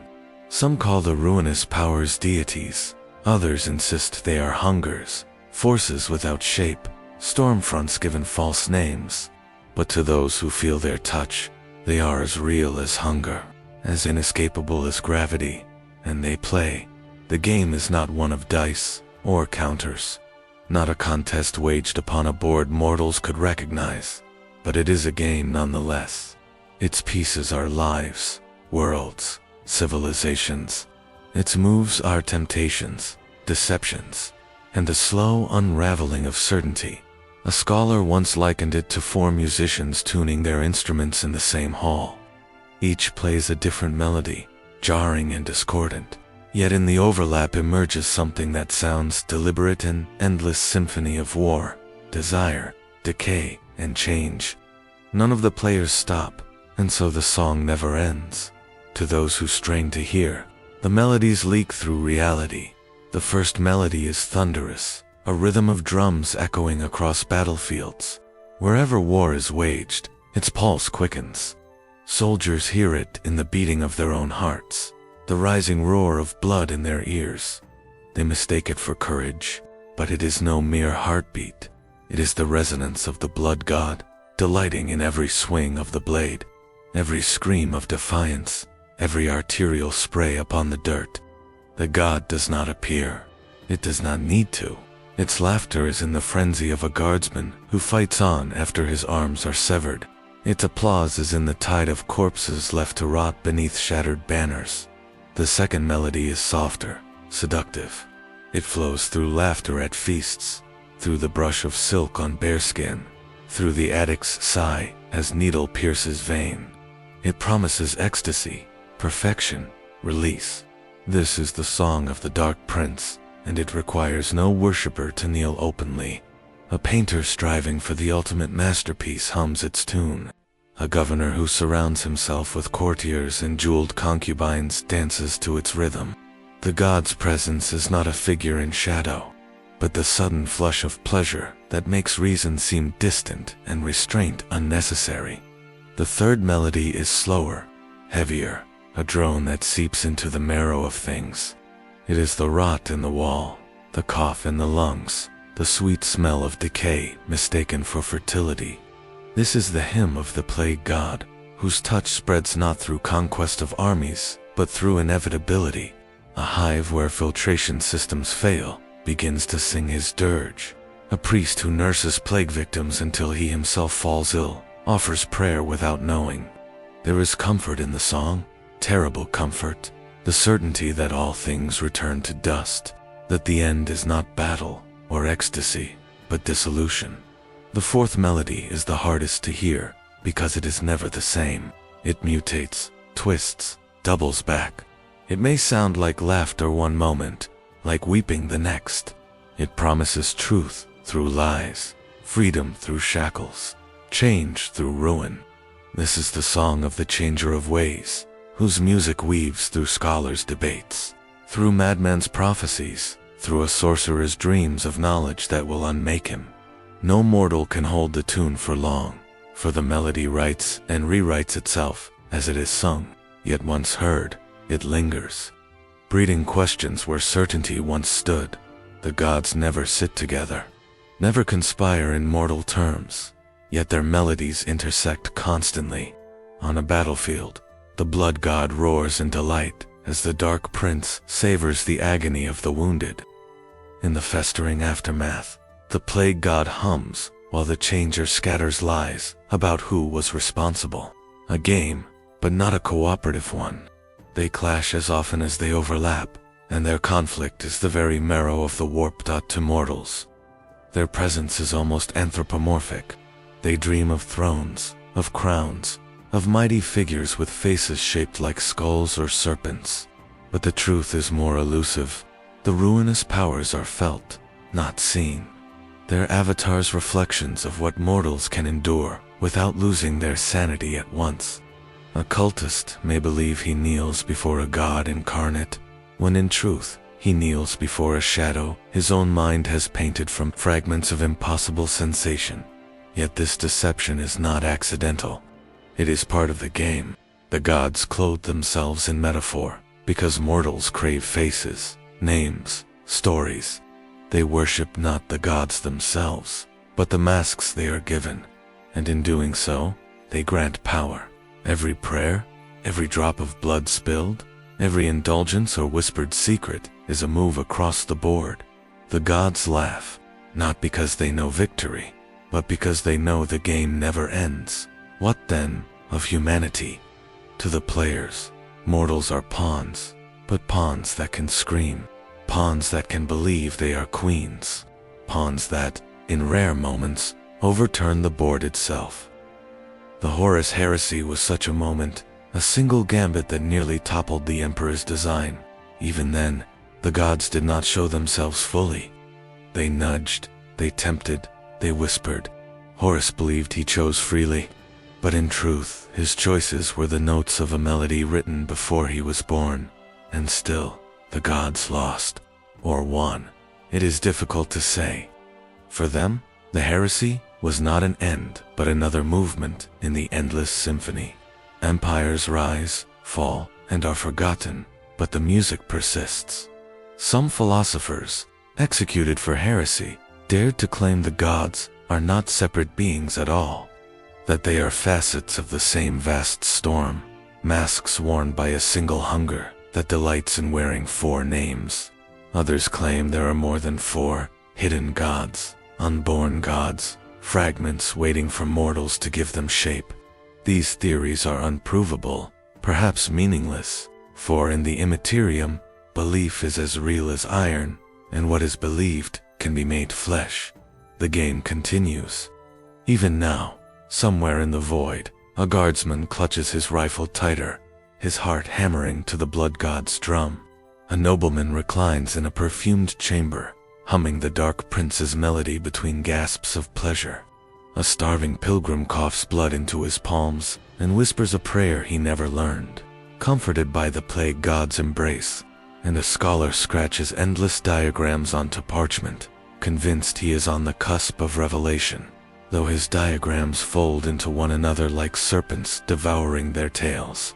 Some call the Ruinous Powers deities. Others insist they are hungers, forces without shape, stormfronts given false names. But to those who feel their touch, they are as real as hunger, as inescapable as gravity, and they play. The game is not one of dice or counters, not a contest waged upon a board mortals could recognize, but it is a game nonetheless. Its pieces are lives, worlds, civilizations. Its moves are temptations, deceptions, and the slow unraveling of certainty. A scholar once likened it to 4 musicians tuning their instruments in the same hall. Each plays a different melody, jarring and discordant, yet in the overlap emerges something that sounds deliberate, an endless symphony of war, desire, decay, and change. None of the players stop, and so the song never ends. To those who strain to hear, the melodies leak through reality. The first melody is thunderous, a rhythm of drums echoing across battlefields. Wherever war is waged, its pulse quickens. Soldiers hear it in the beating of their own hearts, the rising roar of blood in their ears. They mistake it for courage, but it is no mere heartbeat. It is the resonance of the blood god, delighting in every swing of the blade, every scream of defiance, every arterial spray upon the dirt. The god does not appear. It does not need to. Its laughter is in the frenzy of a guardsman who fights on after his arms are severed. Its applause is in the tide of corpses left to rot beneath shattered banners. The second melody is softer, seductive. It flows through laughter at feasts, through the brush of silk on bearskin, through the addict's sigh as needle pierces vein. It promises ecstasy, perfection, release. This is the song of the Dark Prince, and it requires no worshipper to kneel openly. A painter striving for the ultimate masterpiece hums its tune. A governor who surrounds himself with courtiers and jeweled concubines dances to its rhythm. The god's presence is not a figure in shadow, but the sudden flush of pleasure that makes reason seem distant and restraint unnecessary. The third melody is slower, heavier, a drone that seeps into the marrow of things. It is the rot in the wall, the cough in the lungs, the sweet smell of decay mistaken for fertility. This is the hymn of the plague god, whose touch spreads not through conquest of armies, but through inevitability. A hive where filtration systems fail begins to sing his dirge. A priest who nurses plague victims until he himself falls ill offers prayer without knowing. There is comfort in the song, terrible comfort, the certainty that all things return to dust, that the end is not battle or ecstasy, but dissolution. The fourth melody is the hardest to hear because it is never the same. It mutates, twists, doubles back. It may sound like laughter one moment, like weeping the next. It promises truth through lies, freedom through shackles, change through ruin. This is the song of the changer of ways, whose music weaves through scholars' debates, through madman's prophecies, through a sorcerer's dreams of knowledge that will unmake him. No mortal can hold the tune for long, for the melody writes and rewrites itself as it is sung, yet once heard, it lingers. Breeding questions where certainty once stood. The gods never sit together, never conspire in mortal terms, yet their melodies intersect constantly. On a battlefield, the blood god roars in delight as the Dark Prince savors the agony of the wounded. In the festering aftermath, the plague god hums while the changer scatters lies about who was responsible. A game, but not a cooperative one. They clash as often as they overlap, and their conflict is the very marrow of the warp. To mortals, their presence is almost anthropomorphic. They dream of thrones, of crowns, of mighty figures with faces shaped like skulls or serpents. But the truth is more elusive. The ruinous powers are felt, not seen. Their avatars reflections of what mortals can endure without losing their sanity at once. A cultist may believe he kneels before a god incarnate, when in truth he kneels before a shadow his own mind has painted from fragments of impossible sensation. Yet this deception is not accidental. It is part of the game. The gods clothe themselves in metaphor because mortals crave faces, names, stories. They worship not the gods themselves, but the masks they are given, and in doing so, they grant power. Every prayer, every drop of blood spilled, every indulgence or whispered secret is a move across the board. The gods laugh, not because they know victory, but because they know the game never ends. What then of humanity? To the players, mortals are pawns, but pawns that can scream. Pawns that can believe they are queens. Pawns that, in rare moments, overturn the board itself. The Horus heresy was such a moment, a single gambit that nearly toppled the Emperor's design. Even then, the gods did not show themselves fully. They nudged, they tempted, they whispered. Horus believed he chose freely. But in truth, his choices were the notes of a melody written before he was born. And still, the gods lost, or won. It is difficult to say. For them, the heresy was not an end, but another movement in the endless symphony. Empires rise, fall, and are forgotten, but the music persists. Some philosophers, executed for heresy, dared to claim the gods are not separate beings at all, that they are facets of the same vast storm, masks worn by a single hunger that delights in wearing 4 names. Others claim there are more than 4 hidden gods, unborn gods, fragments waiting for mortals to give them shape. These theories are unprovable, perhaps meaningless, for in the Imperium, belief is as real as iron, and what is believed can be made flesh. The game continues. Even now, somewhere in the void, a guardsman clutches his rifle tighter, his heart hammering to the blood god's drum. A nobleman reclines in a perfumed chamber, humming the dark prince's melody between gasps of pleasure. A starving pilgrim coughs blood into his palms and whispers a prayer he never learned, comforted by the plague god's embrace. And a scholar scratches endless diagrams onto parchment, convinced he is on the cusp of revelation, though his diagrams fold into one another like serpents devouring their tails.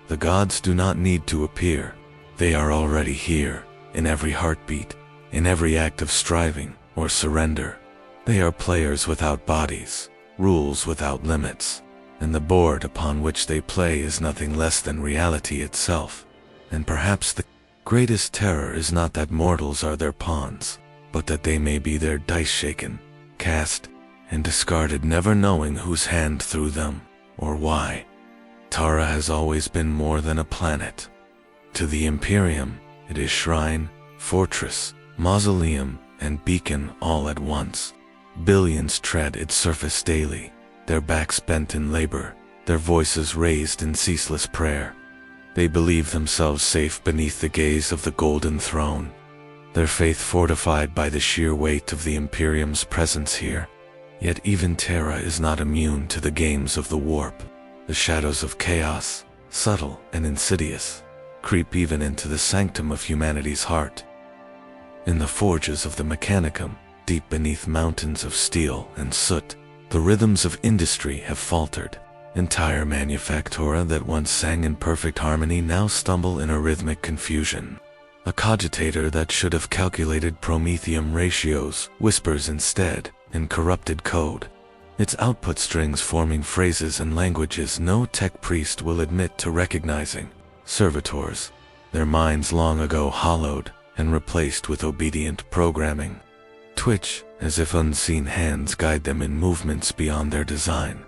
The gods do not need to appear. They are already here, in every heartbeat, in every act of striving or surrender. They are players without bodies, rules without limits, and the board upon which they play is nothing less than reality itself. And perhaps the greatest terror is not that mortals are their pawns, but that they may be their dice shaken, cast, and discarded, never knowing whose hand threw them, or why. Tara has always been more than a planet. To the Imperium, it is shrine, fortress, mausoleum, and beacon all at once. Billions tread its surface daily, their backs bent in labor, their voices raised in ceaseless prayer. They believe themselves safe beneath the gaze of the golden throne, their faith fortified by the sheer weight of the Imperium's presence here. Yet even Terra is not immune to the games of the warp. The shadows of chaos, subtle and insidious, creep even into the sanctum of humanity's heart. In the forges of the Mechanicum, deep beneath mountains of steel and soot, the rhythms of industry have faltered. Entire manufactura that once sang in perfect harmony now stumble in a rhythmic confusion. A cogitator that should have calculated Prometheum ratios whispers instead in corrupted code, its output strings forming phrases and languages no tech priest will admit to recognizing. Servitors, their minds long ago hollowed and replaced with obedient programming, twitch as if unseen hands guide them in movements beyond their design.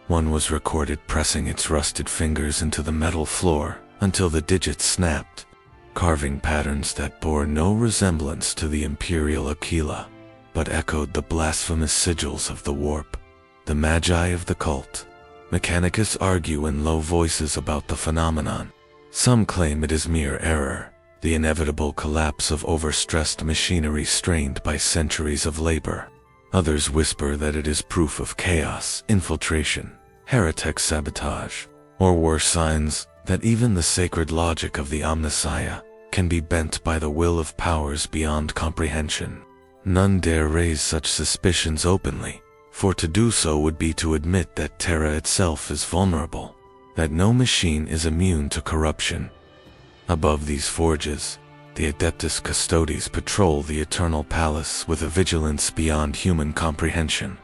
One was recorded pressing its rusted fingers into the metal floor until the digits snapped, carving patterns that bore no resemblance to the imperial Aquila, but echoed the blasphemous sigils of the warp. The magi of the cult, Mechanicus, argue in low voices about the phenomenon. Some claim it is mere error, the inevitable collapse of overstressed machinery strained by centuries of labor. Others whisper that it is proof of chaos, infiltration, heretic sabotage, or worse signs that even the sacred logic of the Omnissiah can be bent by the will of powers beyond comprehension. None dare raise such suspicions openly, for to do so would be to admit that Terra itself is vulnerable, that no machine is immune to corruption. Above these forges, the Adeptus Custodes patrol the Eternal Palace with a vigilance beyond human comprehension.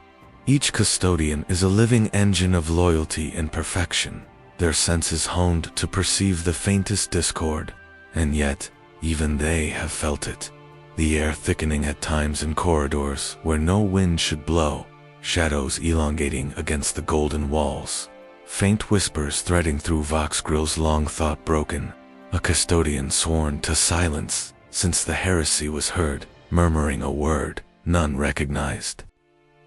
Each custodian is a living engine of loyalty and perfection, their senses honed to perceive the faintest discord, and yet, even they have felt it. The air thickening at times in corridors where no wind should blow, shadows elongating against the golden walls, faint whispers threading through vox grills long thought broken, a custodian sworn to silence since the heresy was heard, murmuring a word none recognized.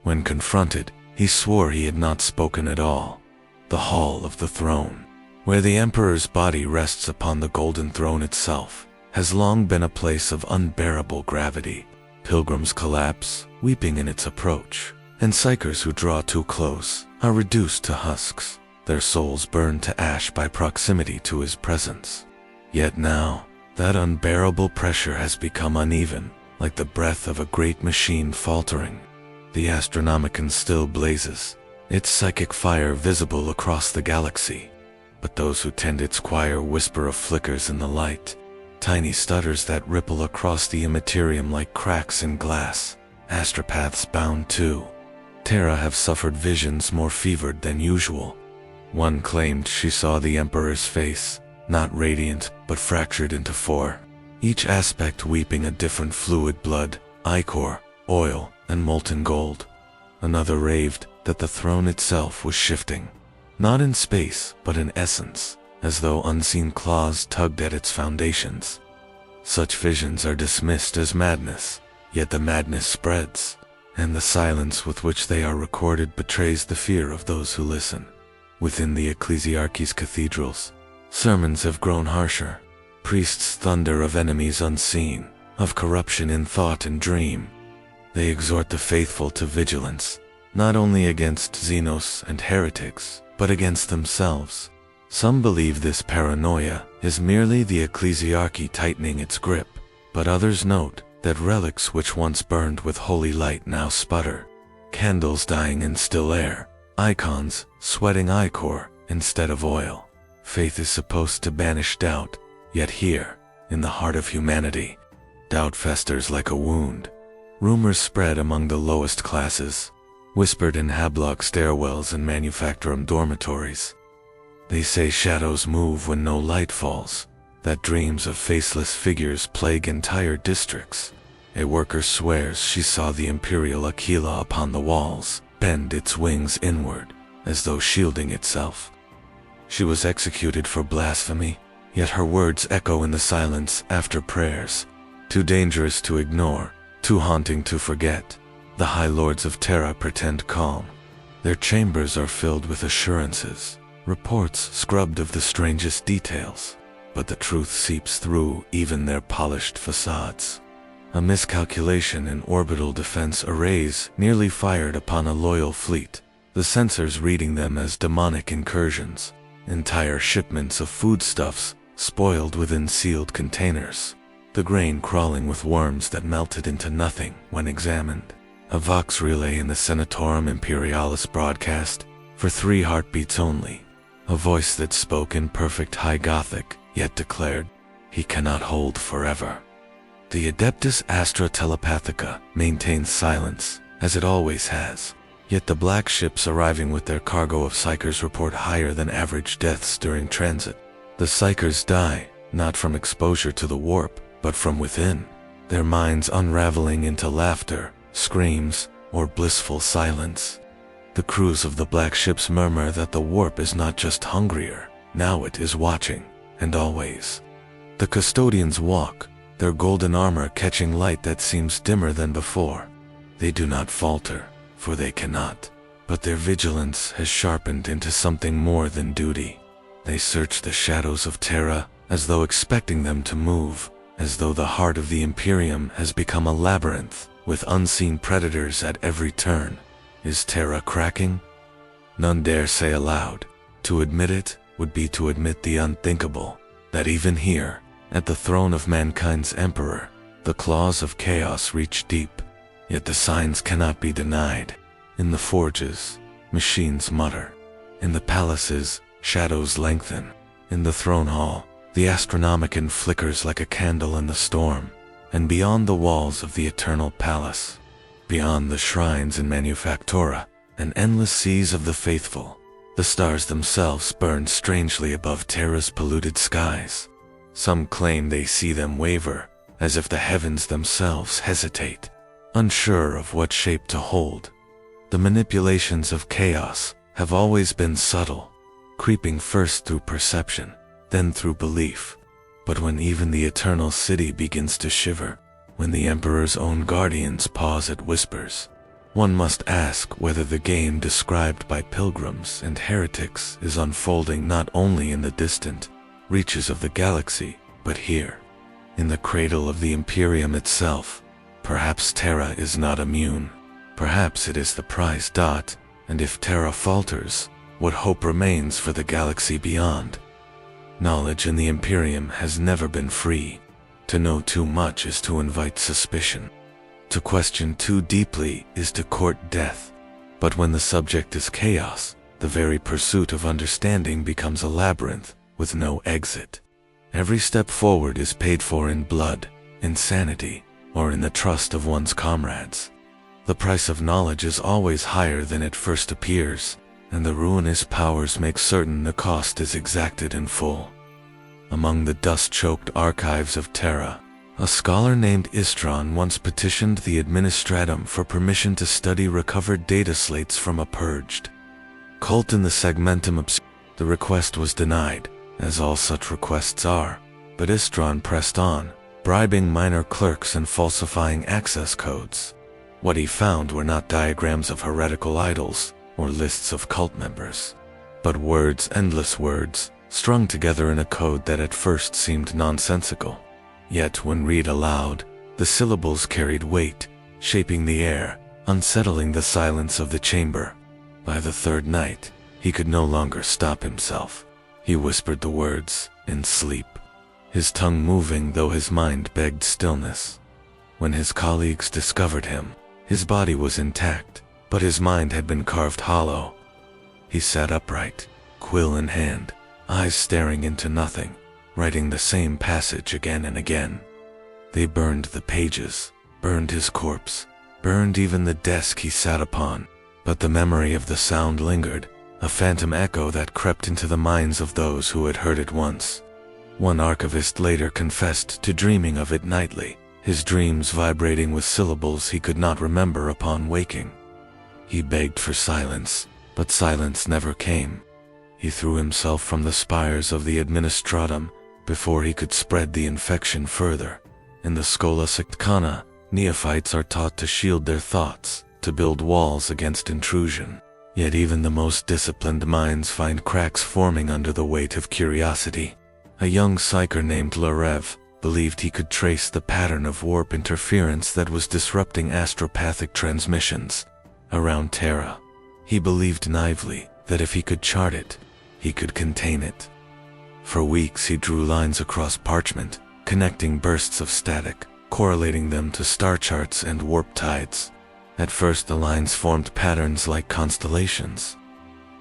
When confronted, he swore he had not spoken at all. The Hall of the Throne, where the Emperor's body rests upon the golden throne itself, has long been a place of unbearable gravity. Pilgrims collapse, weeping in its approach, and psychers who draw too close are reduced to husks, their souls burned to ash by proximity to his presence. Yet now, that unbearable pressure has become uneven, like the breath of a great machine faltering. The Astronomicon still blazes, its psychic fire visible across the galaxy, but those who tend its choir whisper of flickers in the light, tiny stutters that ripple across the Imperium like cracks in glass. Astropaths bound too. Terra have suffered visions more fevered than usual. One claimed she saw the Emperor's face, not radiant, but fractured into four, each aspect weeping a different fluid: blood, ichor, oil, and molten gold. Another raved that the throne itself was shifting, not in space, but in essence, as though unseen claws tugged at its foundations. Such visions are dismissed as madness, yet the madness spreads, and the silence with which they are recorded betrays the fear of those who listen. Within the ecclesiarchy's cathedrals, sermons have grown harsher. Priests thunder of enemies unseen, of corruption in thought and dream. They exhort the faithful to vigilance, not only against Xenos and heretics, but against themselves. Some believe this paranoia is merely the ecclesiarchy tightening its grip, but others note that relics which once burned with holy light now sputter, candles dying in still air, icons sweating ichor instead of oil. Faith is supposed to banish doubt, yet here, in the heart of humanity, doubt festers like a wound. Rumors spread among the lowest classes, whispered in Hablock stairwells and manufactorum dormitories. They say shadows move when no light falls, that dreams of faceless figures plague entire districts. A worker swears she saw the Imperial Aquila upon the walls, bend its wings inward, as though shielding itself. She was executed for blasphemy, yet her words echo in the silence after prayers. Too dangerous to ignore, too haunting to forget, the High Lords of Terra pretend calm. Their chambers are filled with assurances, reports scrubbed of the strangest details, but the truth seeps through even their polished facades. A miscalculation in orbital defense arrays nearly fired upon a loyal fleet, the sensors reading them as demonic incursions. Entire shipments of foodstuffs spoiled within sealed containers, the grain crawling with worms that melted into nothing when examined. A vox relay in the Senatorum Imperialis broadcast, for 3 heartbeats only, a voice that spoke in perfect High Gothic, yet declared, "He cannot hold forever." The Adeptus Astra Telepathica maintains silence, as it always has, yet the black ships arriving with their cargo of psychers report higher than average deaths during transit. The psychers die, not from exposure to the warp, but from within, their minds unraveling into laughter, screams, or blissful silence. The crews of the black ships murmur that the warp is not just hungrier, now it is watching, and always. The custodians walk, their golden armor catching light that seems dimmer than before. They do not falter, for they cannot, but their vigilance has sharpened into something more than duty. They search the shadows of Terra, as though expecting them to move, as though the heart of the Imperium has become a labyrinth, with unseen predators at every turn. Is Terra cracking? None dare say aloud. To admit it would be to admit the unthinkable, that even here, at the throne of mankind's emperor, the claws of chaos reach deep. Yet the signs cannot be denied. In the forges, machines mutter. In the palaces, shadows lengthen. In the throne hall, the Astronomicon flickers like a candle in the storm. And beyond the walls of the eternal palace, beyond the shrines and manufactura, and endless seas of the faithful, the stars themselves burn strangely above Terra's polluted skies. Some claim they see them waver, as if the heavens themselves hesitate, unsure of what shape to hold. The manipulations of chaos have always been subtle, creeping first through perception, then through belief. But when even the eternal city begins to shiver, when the Emperor's own guardians pause at whispers, one must ask whether the game described by pilgrims and heretics is unfolding not only in the distant reaches of the galaxy, but here, in the cradle of the Imperium itself. Perhaps Terra is not immune. Perhaps it is the prize. And if Terra falters, what hope remains for the galaxy beyond? Knowledge in the Imperium has never been free. To know too much is to invite suspicion. To question too deeply is to court death. But when the subject is chaos, the very pursuit of understanding becomes a labyrinth with no exit. Every step forward is paid for in blood, insanity, or in the trust of one's comrades. The price of knowledge is always higher than it first appears, and the Ruinous Powers make certain the cost is exacted in full. Among the dust-choked archives of Terra, a scholar named Istron once petitioned the Administratum for permission to study recovered data slates from a purged cult in the Segmentum Obscure. The request was denied, as all such requests are, but Istron pressed on, bribing minor clerks and falsifying access codes. What he found were not diagrams of heretical idols or lists of cult members, but words, endless words, strung together in a code that at first seemed nonsensical. Yet when read aloud, the syllables carried weight, shaping the air, unsettling the silence of the chamber. By the third night, he could no longer stop himself. He whispered the words in sleep, his tongue moving though his mind begged stillness. When his colleagues discovered him, his body was intact, but his mind had been carved hollow. He sat upright, quill in hand, eyes staring into nothing, writing the same passage again and again. They burned the pages, burned his corpse, burned even the desk he sat upon, but the memory of the sound lingered, a phantom echo that crept into the minds of those who had heard it once. One archivist later confessed to dreaming of it nightly, his dreams vibrating with syllables he could not remember upon waking. He begged for silence, but silence never came. He threw himself from the spires of the Administratum before he could spread the infection further. In the Schola Sectana, neophytes are taught to shield their thoughts, to build walls against intrusion. Yet even the most disciplined minds find cracks forming under the weight of curiosity. A young psyker named Larev believed he could trace the pattern of warp interference that was disrupting astropathic transmissions around Terra. He believed naively that if he could chart it, he could contain it. For weeks he drew lines across parchment, connecting bursts of static, correlating them to star charts and warp tides. At first the lines formed patterns like constellations.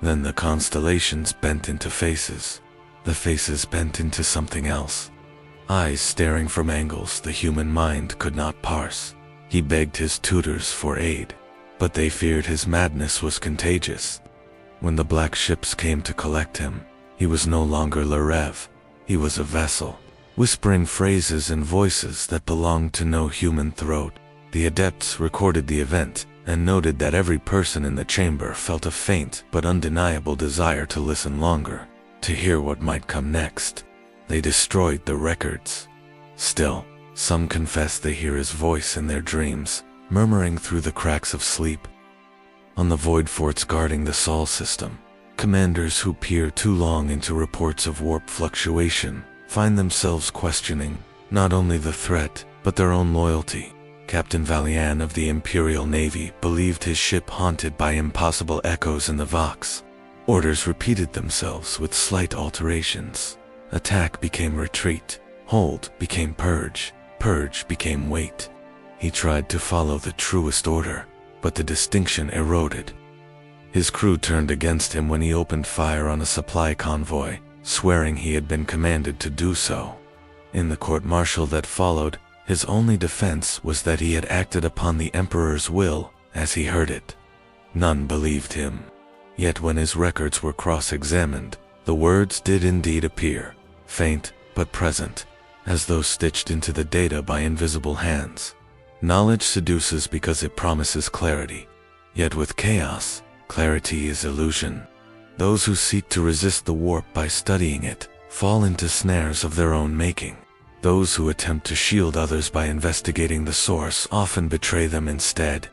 Then the constellations bent into faces. The faces bent into something else. Eyes staring from angles the human mind could not parse. He begged his tutors for aid, but they feared his madness was contagious. When the black ships came to collect him, he was no longer Larev. He was a vessel, whispering phrases and voices that belonged to no human throat. The adepts recorded the event and noted that every person in the chamber felt a faint but undeniable desire to listen longer, to hear what might come next. They destroyed the records. Still, some confess they hear his voice in their dreams, murmuring through the cracks of sleep. On the void forts guarding the Sol system, commanders who peer too long into reports of warp fluctuation find themselves questioning not only the threat, but their own loyalty. Captain Valian of the Imperial Navy believed his ship haunted by impossible echoes in the Vox. Orders repeated themselves with slight alterations. Attack became retreat, hold became purge, purge became wait. He tried to follow the truest order, but the distinction eroded. His crew turned against him when he opened fire on a supply convoy, swearing he had been commanded to do so. In the court-martial that followed, his only defense was that he had acted upon the Emperor's will as he heard it. None believed him. Yet when his records were cross-examined, the words did indeed appear, faint but present, as though stitched into the data by invisible hands. Knowledge seduces because it promises clarity. Yet with chaos, clarity is illusion. Those who seek to resist the warp by studying it fall into snares of their own making. Those who attempt to shield others by investigating the source often betray them instead.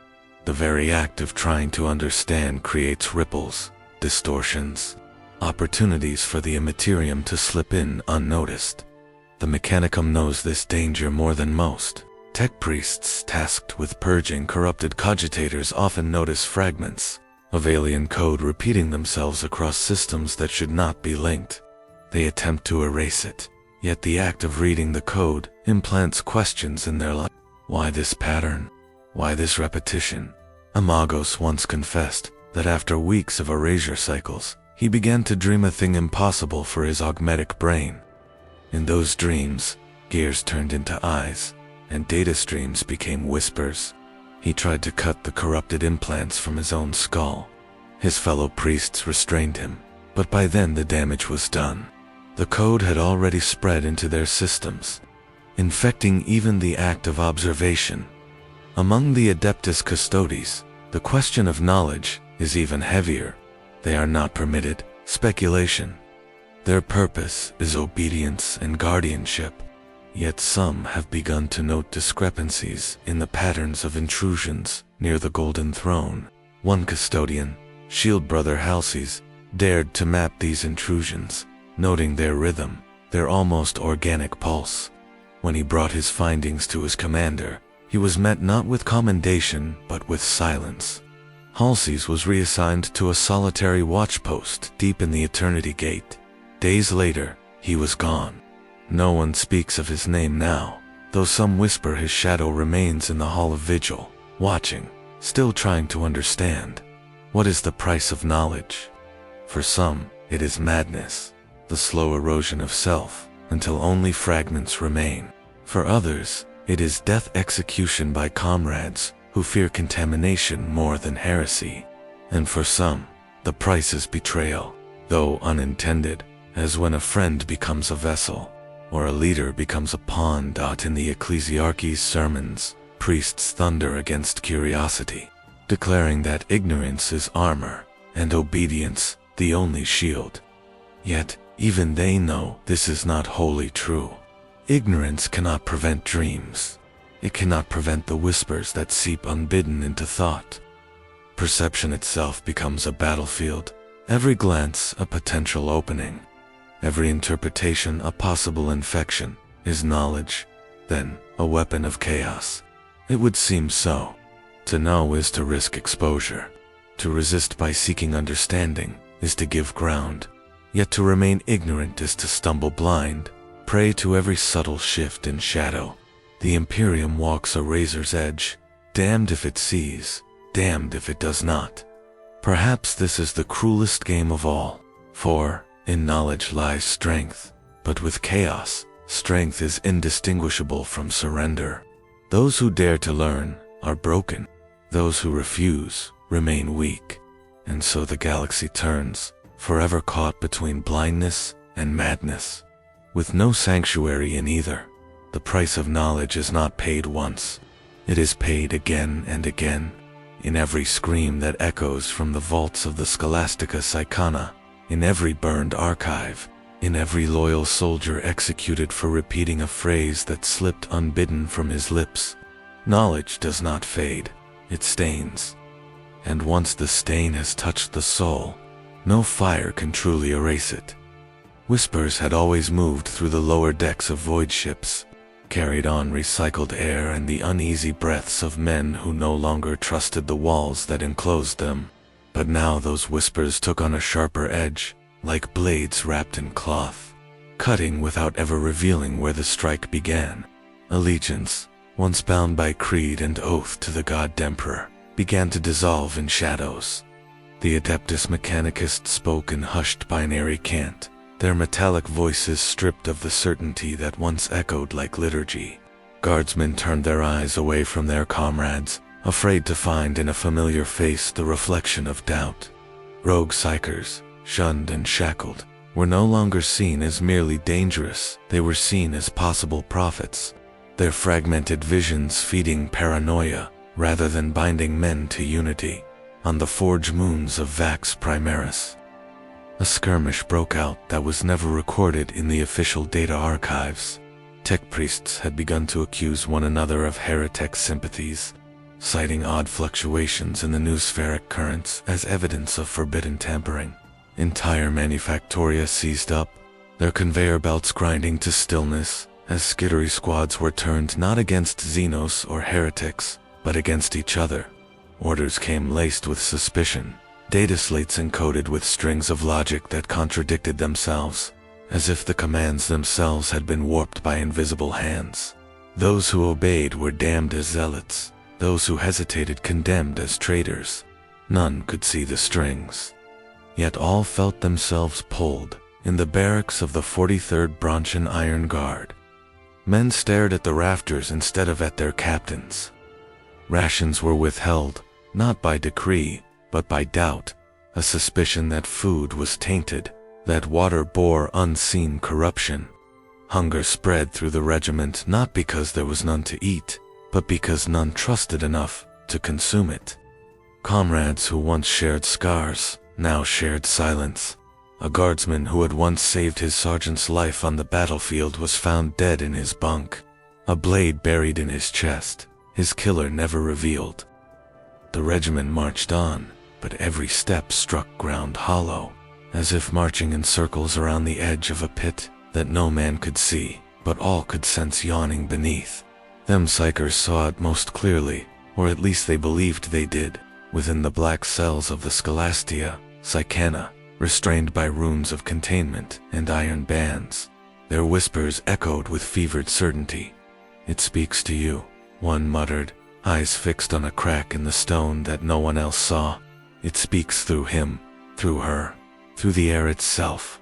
The very act of trying to understand creates ripples, distortions, opportunities for the Imperium to slip in unnoticed. The Mechanicum knows this danger more than most. Tech priests tasked with purging corrupted cogitators often notice fragments of alien code repeating themselves across systems that should not be linked. They attempt to erase it, yet the act of reading the code implants questions in their life. Why this pattern? Why this repetition? Amagos once confessed that after weeks of erasure cycles, he began to dream a thing impossible for his augmetic brain. In those dreams, gears turned into eyes, and data streams became whispers. He tried to cut the corrupted implants from his own skull. His fellow priests restrained him, but by then the damage was done. The code had already spread into their systems, infecting even the act of observation. Among the Adeptus Custodes, the question of knowledge is even heavier. They are not permitted speculation. Their purpose is obedience and guardianship. Yet some have begun to note discrepancies in the patterns of intrusions near the Golden Throne. One custodian, Shield Brother Halsey's, dared to map these intrusions, noting their rhythm, their almost organic pulse. When he brought his findings to his commander, he was met not with commendation but with silence. Halsey's was reassigned to a solitary watchpost deep in the Eternity Gate. Days later, he was gone. No one speaks of his name now, though some whisper his shadow remains in the Hall of Vigil, watching, still trying to understand. What is the price of knowledge? For some, it is madness, the slow erosion of self, until only fragments remain. For others, it is death execution by comrades who fear contamination more than heresy. And for some, the price is betrayal, though unintended, as when a friend becomes a vessel, or a leader becomes a pawn. In the ecclesiarchy's sermons, priests thunder against curiosity, declaring that ignorance is armor, and obedience the only shield. Yet, even they know this is not wholly true. Ignorance cannot prevent dreams. It cannot prevent the whispers that seep unbidden into thought. Perception itself becomes a battlefield, every glance a potential opening. Every interpretation a possible infection. Is knowledge, then, a weapon of chaos? It would seem so. To know is to risk exposure. To resist by seeking understanding is to give ground. Yet to remain ignorant is to stumble blind, prey to every subtle shift in shadow. The Imperium walks a razor's edge, damned if it sees, damned if it does not. Perhaps this is the cruelest game of all, for in knowledge lies strength, but with chaos, strength is indistinguishable from surrender. Those who dare to learn are broken. Those who refuse remain weak. And so the galaxy turns, forever caught between blindness and madness. With no sanctuary in either, the price of knowledge is not paid once. It is paid again and again, in every scream that echoes from the vaults of the Scholastica Psychana, in every burned archive, in every loyal soldier executed for repeating a phrase that slipped unbidden from his lips. Knowledge does not fade, it stains. And once the stain has touched the soul, no fire can truly erase it. Whispers had always moved through the lower decks of void ships, carried on recycled air and the uneasy breaths of men who no longer trusted the walls that enclosed them. But now those whispers took on a sharper edge, like blades wrapped in cloth, cutting without ever revealing where the strike began. Allegiance, once bound by creed and oath to the god Emperor, began to dissolve in shadows. The Adeptus Mechanicus spoke in hushed binary cant, their metallic voices stripped of the certainty that once echoed like liturgy. Guardsmen turned their eyes away from their comrades, afraid to find in a familiar face the reflection of doubt. Rogue psychers, shunned and shackled, were no longer seen as merely dangerous, they were seen as possible prophets, their fragmented visions feeding paranoia rather than binding men to unity. On the forge moons of Vax Primaris, a skirmish broke out that was never recorded in the official data archives. Tech priests had begun to accuse one another of heretic sympathies, citing odd fluctuations in the noospheric currents as evidence of forbidden tampering. Entire manufactoria seized up, their conveyor belts grinding to stillness, as skittery squads were turned not against Xenos or heretics, but against each other. Orders came laced with suspicion, data slates encoded with strings of logic that contradicted themselves, as if the commands themselves had been warped by invisible hands. Those who obeyed were damned as zealots, those who hesitated condemned as traitors. None could see the strings. Yet all felt themselves pulled, in the barracks of the 43rd Bronchian Iron Guard. Men stared at the rafters instead of at their captains. Rations were withheld, not by decree, but by doubt, a suspicion that food was tainted, that water bore unseen corruption. Hunger spread through the regiment not because there was none to eat, but because none trusted enough to consume it. Comrades who once shared scars, now shared silence. A guardsman who had once saved his sergeant's life on the battlefield was found dead in his bunk, a blade buried in his chest, his killer never revealed. The regiment marched on, but every step struck ground hollow, as if marching in circles around the edge of a pit that no man could see, but all could sense yawning beneath. Them psychers saw it most clearly, or at least they believed they did, within the black cells of the Scholastia, Psychana, restrained by runes of containment and iron bands. Their whispers echoed with fevered certainty. "It speaks to you," one muttered, eyes fixed on a crack in the stone that no one else saw. "It speaks through him, through her, through the air itself."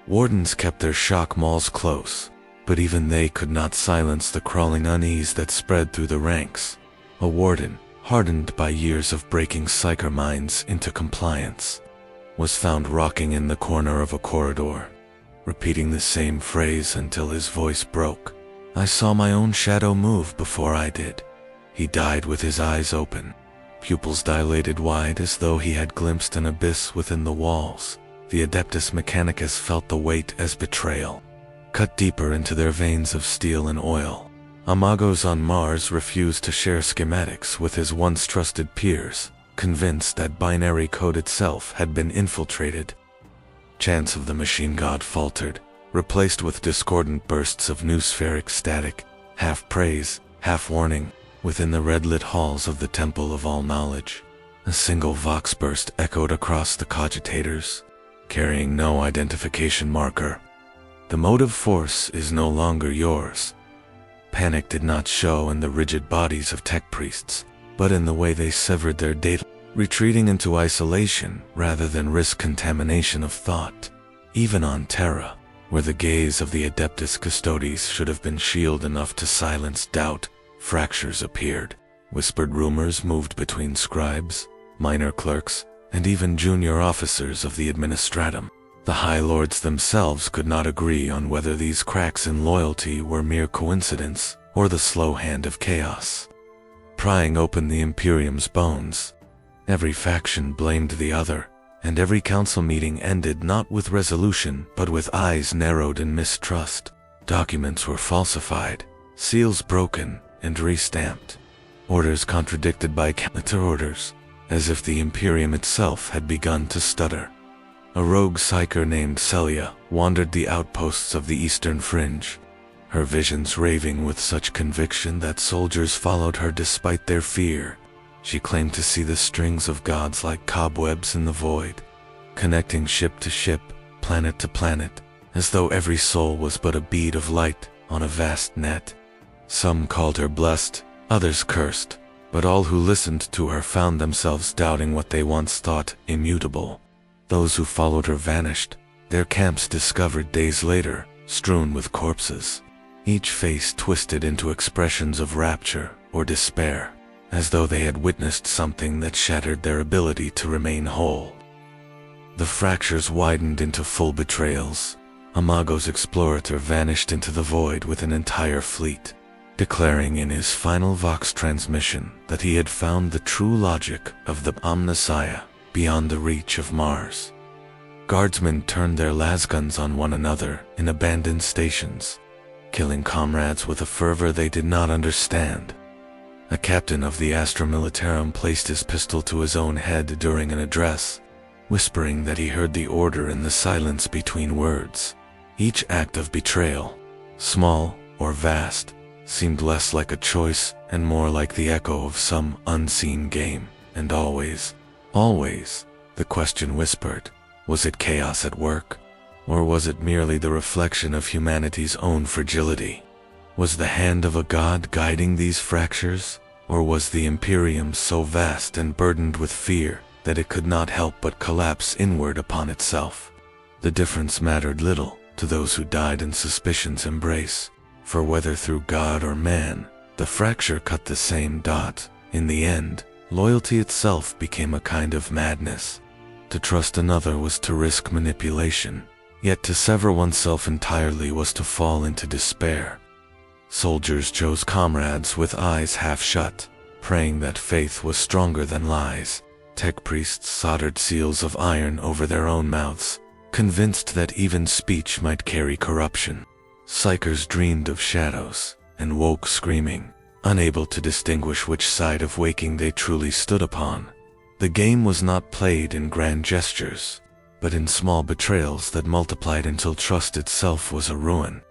Wardens kept their shock mauls close, but even they could not silence the crawling unease that spread through the ranks. A warden, hardened by years of breaking psyker minds into compliance, was found rocking in the corner of a corridor, repeating the same phrase until his voice broke. "I saw my own shadow move before I did." He died with his eyes open, pupils dilated wide as though he had glimpsed an abyss within the walls. The Adeptus Mechanicus felt the weight as betrayal, cut deeper into their veins of steel and oil. Amagos on Mars refused to share schematics with his once trusted peers, convinced that binary code itself had been infiltrated. Chants of the machine god faltered, replaced with discordant bursts of noospheric static, half praise, half warning, within the red-lit halls of the Temple of All Knowledge. A single vox burst echoed across the cogitators, carrying no identification marker. "The motive force is no longer yours." Panic did not show in the rigid bodies of tech priests, but in the way they severed their data, retreating into isolation rather than risk contamination of thought. Even on Terra, where the gaze of the Adeptus Custodes should have been shield enough to silence doubt, fractures appeared. Whispered rumors moved between scribes, minor clerks, and even junior officers of the administratum. The High Lords themselves could not agree on whether these cracks in loyalty were mere coincidence or the slow hand of chaos. Prying open the Imperium's bones, every faction blamed the other, and every council meeting ended not with resolution but with eyes narrowed in mistrust. Documents were falsified, seals broken and restamped, orders contradicted by counter-orders, as if the Imperium itself had begun to stutter. A rogue psyker named Celia wandered the outposts of the Eastern Fringe, her visions raving with such conviction that soldiers followed her despite their fear. She claimed to see the strings of gods like cobwebs in the void, connecting ship to ship, planet to planet, as though every soul was but a bead of light on a vast net. Some called her blessed, others cursed, but all who listened to her found themselves doubting what they once thought immutable. Those who followed her vanished, their camps discovered days later, strewn with corpses, each face twisted into expressions of rapture or despair, as though they had witnessed something that shattered their ability to remain whole. The fractures widened into full betrayals. Amagos Explorator vanished into the void with an entire fleet, declaring in his final Vox transmission that he had found the true logic of the Omnissiah beyond the reach of Mars. Guardsmen turned their lasguns on one another in abandoned stations, killing comrades with a fervor they did not understand. A captain of the Astra Militarum placed his pistol to his own head during an address, whispering that he heard the order in the silence between words. Each act of betrayal, small or vast, seemed less like a choice and more like the echo of some unseen game. And always, the question whispered, was it chaos at work? Or was it merely the reflection of humanity's own fragility? Was the hand of a god guiding these fractures? Or was the Imperium so vast and burdened with fear that it could not help but collapse inward upon itself? The difference mattered little to those who died in suspicion's embrace, for whether through god or man, the fracture cut the same dot. In the end, loyalty itself became a kind of madness. To trust another was to risk manipulation, yet to sever oneself entirely was to fall into despair. Soldiers chose comrades with eyes half shut, praying that faith was stronger than lies. Tech priests soldered seals of iron over their own mouths, convinced that even speech might carry corruption. Psychers dreamed of shadows, and woke screaming, unable to distinguish which side of waking they truly stood upon. The game was not played in grand gestures, but in small betrayals that multiplied until trust itself was a ruin.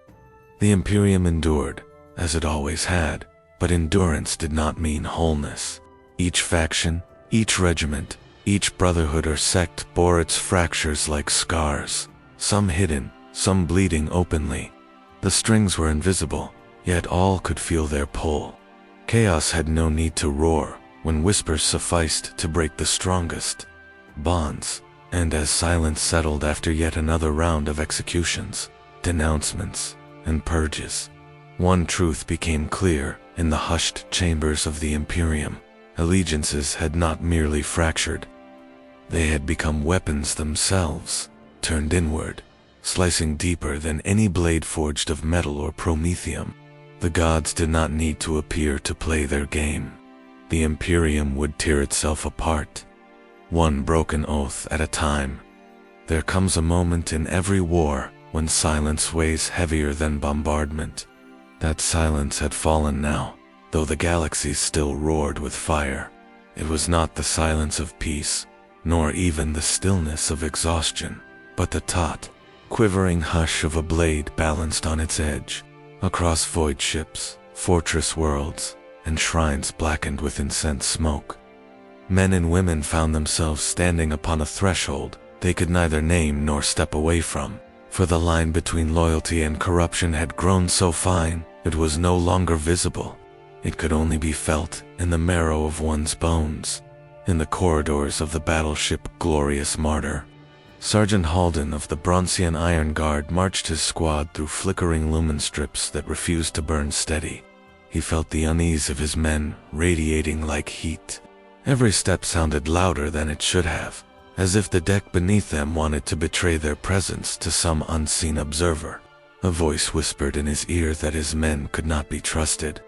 The Imperium endured, as it always had, but endurance did not mean wholeness. Each faction, each regiment, each brotherhood or sect bore its fractures like scars, some hidden, some bleeding openly. The strings were invisible, yet all could feel their pull. Chaos had no need to roar when whispers sufficed to break the strongest bonds. And as silence settled after yet another round of executions, denouncements, and purges, one truth became clear in the hushed chambers of the Imperium. Allegiances had not merely fractured. They had become weapons themselves, turned inward, slicing deeper than any blade forged of metal or promethium. The gods did not need to appear to play their game. The Imperium would tear itself apart, one broken oath at a time. There comes a moment in every war when silence weighs heavier than bombardment. That silence had fallen now, though the galaxies still roared with fire. It was not the silence of peace, nor even the stillness of exhaustion, but the taut, quivering hush of a blade balanced on its edge. Across void ships, fortress worlds, and shrines blackened with incense smoke, men and women found themselves standing upon a threshold they could neither name nor step away from, for the line between loyalty and corruption had grown so fine it was no longer visible. It could only be felt in the marrow of one's bones. In the corridors of the battleship Glorious Martyr, Sergeant Halden of the Bronzean Iron Guard marched his squad through flickering lumen strips that refused to burn steady. He felt the unease of his men radiating like heat. Every step sounded louder than it should have, as if the deck beneath them wanted to betray their presence to some unseen observer. A voice whispered in his ear that his men could not be trusted,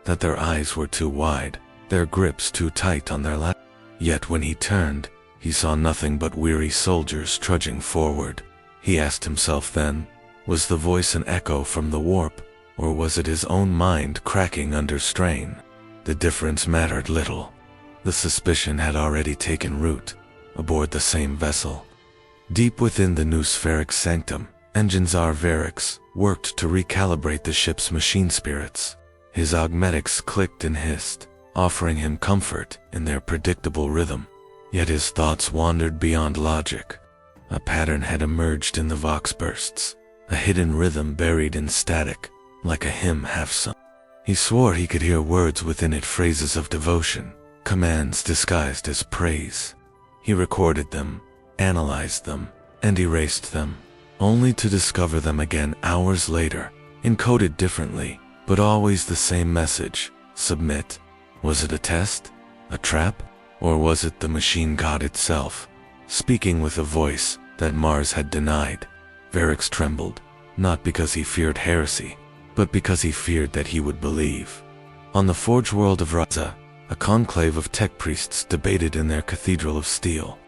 that their eyes were too wide, their grips too tight on their laps. Yet when he turned, he saw nothing but weary soldiers trudging forward. He asked himself then, was the voice an echo from the warp, or was it his own mind cracking under strain? The difference mattered little. The suspicion had already taken root, aboard the same vessel. Deep within the Noospheric sanctum, Engineer Varix worked to recalibrate the ship's machine spirits. His augmetics clicked and hissed, offering him comfort in their predictable rhythm. Yet his thoughts wandered beyond logic. A pattern had emerged in the vox bursts, a hidden rhythm buried in static, like a hymn half-sung. He swore he could hear words within it, phrases of devotion, commands disguised as praise. He recorded them, analyzed them, and erased them, only to discover them again hours later, encoded differently, but always the same message: submit. Was it a test? A trap? Or was it the machine god itself, speaking with a voice that Mars had denied? Varix trembled, not because he feared heresy, but because he feared that he would believe. On the forge world of Raza, a conclave of tech priests debated in their cathedral of steel.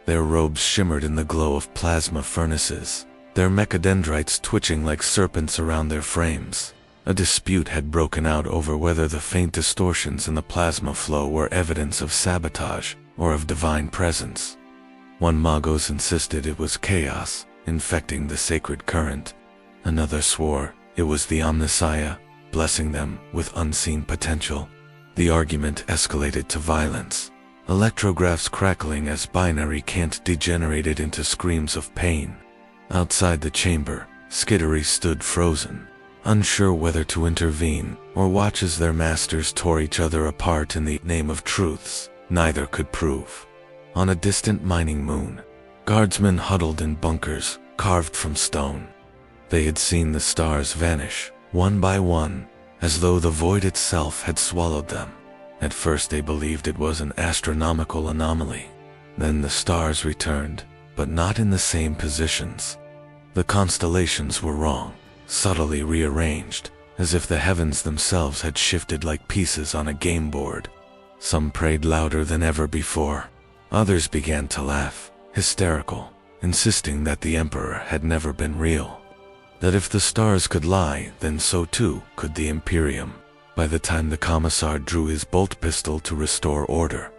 Their robes shimmered in the glow of plasma furnaces, their mechadendrites twitching like serpents around their frames. A dispute had broken out over whether the faint distortions in the plasma flow were evidence of sabotage or of divine presence. One Magos insisted it was chaos, infecting the sacred current. Another swore It was the Omnissiah, blessing them with unseen potential. The argument escalated to violence, electrographs crackling as binary cant degenerated into screams of pain. Outside the chamber, Skittery stood frozen, unsure whether to intervene or watch as their masters tore each other apart in the name of truths neither could prove. On a distant mining moon, guardsmen huddled in bunkers carved from stone. They had seen the stars vanish, one by one, as though the void itself had swallowed them. At first they believed it was an astronomical anomaly. Then the stars returned, but not in the same positions. The constellations were wrong, subtly rearranged, as if the heavens themselves had shifted like pieces on a game board. Some prayed louder than ever before. Others began to laugh, hysterical, insisting that the Emperor had never been real. That if the stars could lie, then so too could the Imperium. By the time the Commissar drew his bolt pistol to restore order,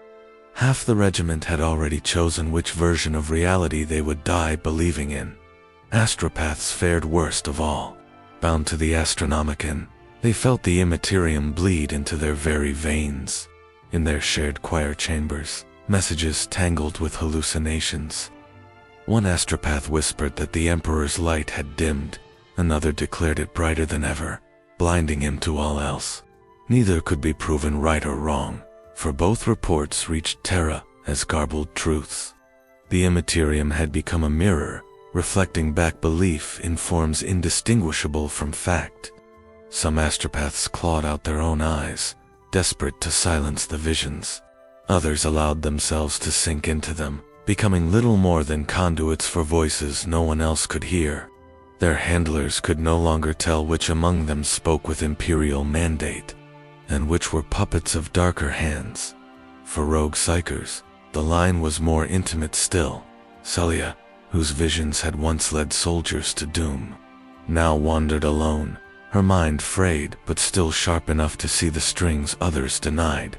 half the regiment had already chosen which version of reality they would die believing in. Astropaths fared worst of all. Bound to the Astronomicon, they felt the immaterium bleed into their very veins. In their shared choir chambers, messages tangled with hallucinations. One astropath whispered that the Emperor's light had dimmed, another declared it brighter than ever, blinding him to all else. Neither could be proven right or wrong, for both reports reached Terra as garbled truths. The immaterium had become a mirror, reflecting back belief in forms indistinguishable from fact. Some astropaths clawed out their own eyes, desperate to silence the visions. Others allowed themselves to sink into them, becoming little more than conduits for voices no one else could hear. Their handlers could no longer tell which among them spoke with imperial mandate, and which were puppets of darker hands. For rogue psychers, the line was more intimate still. Celia, whose visions had once led soldiers to doom, now wandered alone, her mind frayed but still sharp enough to see the strings others denied.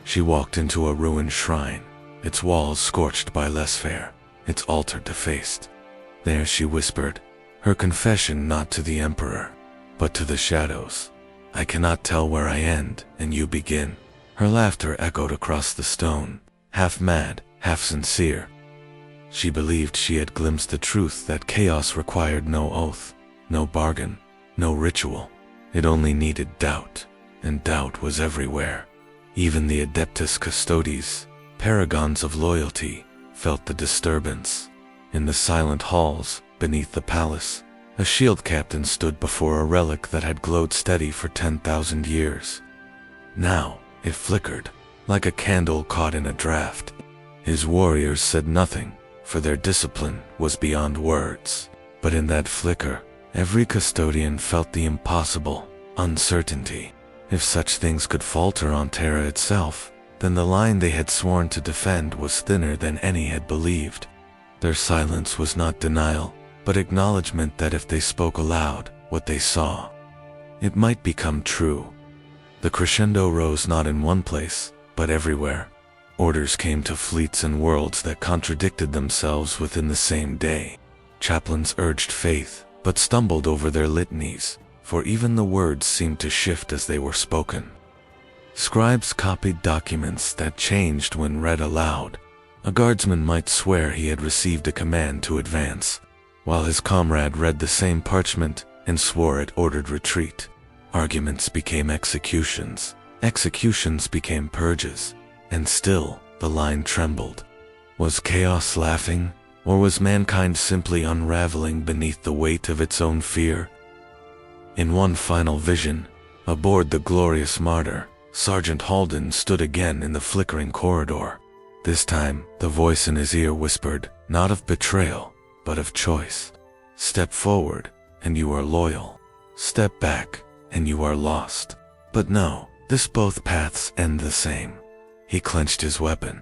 She walked into a ruined shrine, its walls scorched by Lesfair, its altar defaced. There she whispered, her confession not to the Emperor, but to the shadows. "I cannot tell where I end and you begin." Her laughter echoed across the stone, half mad, half sincere. She believed she had glimpsed the truth that chaos required no oath, no bargain, no ritual. It only needed doubt, and doubt was everywhere. Even the Adeptus Custodes, paragons of loyalty, felt the disturbance. In the silent halls, beneath the palace, a shield captain stood before a relic that had glowed steady for 10,000 years. Now, it flickered, like a candle caught in a draft. His warriors said nothing, for their discipline was beyond words. But in that flicker, every custodian felt the impossible, uncertainty. If such things could falter on Terra itself, then the line they had sworn to defend was thinner than any had believed. Their silence was not denial, but acknowledgement that if they spoke aloud what they saw, it might become true. The crescendo rose not in one place, but everywhere. Orders came to fleets and worlds that contradicted themselves within the same day. Chaplains urged faith, but stumbled over their litanies, for even the words seemed to shift as they were spoken. Scribes copied documents that changed when read aloud. A guardsman might swear he had received a command to advance, while his comrade read the same parchment and swore it ordered retreat. Arguments became executions, executions became purges, and still the line trembled. Was chaos laughing, or was mankind simply unraveling beneath the weight of its own fear? In one final vision, aboard the glorious martyr, Sergeant Halden stood again in the flickering corridor. This time, the voice in his ear whispered, not of betrayal, but of choice. Step forward, and you are loyal. Step back, and you are lost. But no, this both paths end the same. He clenched his weapon,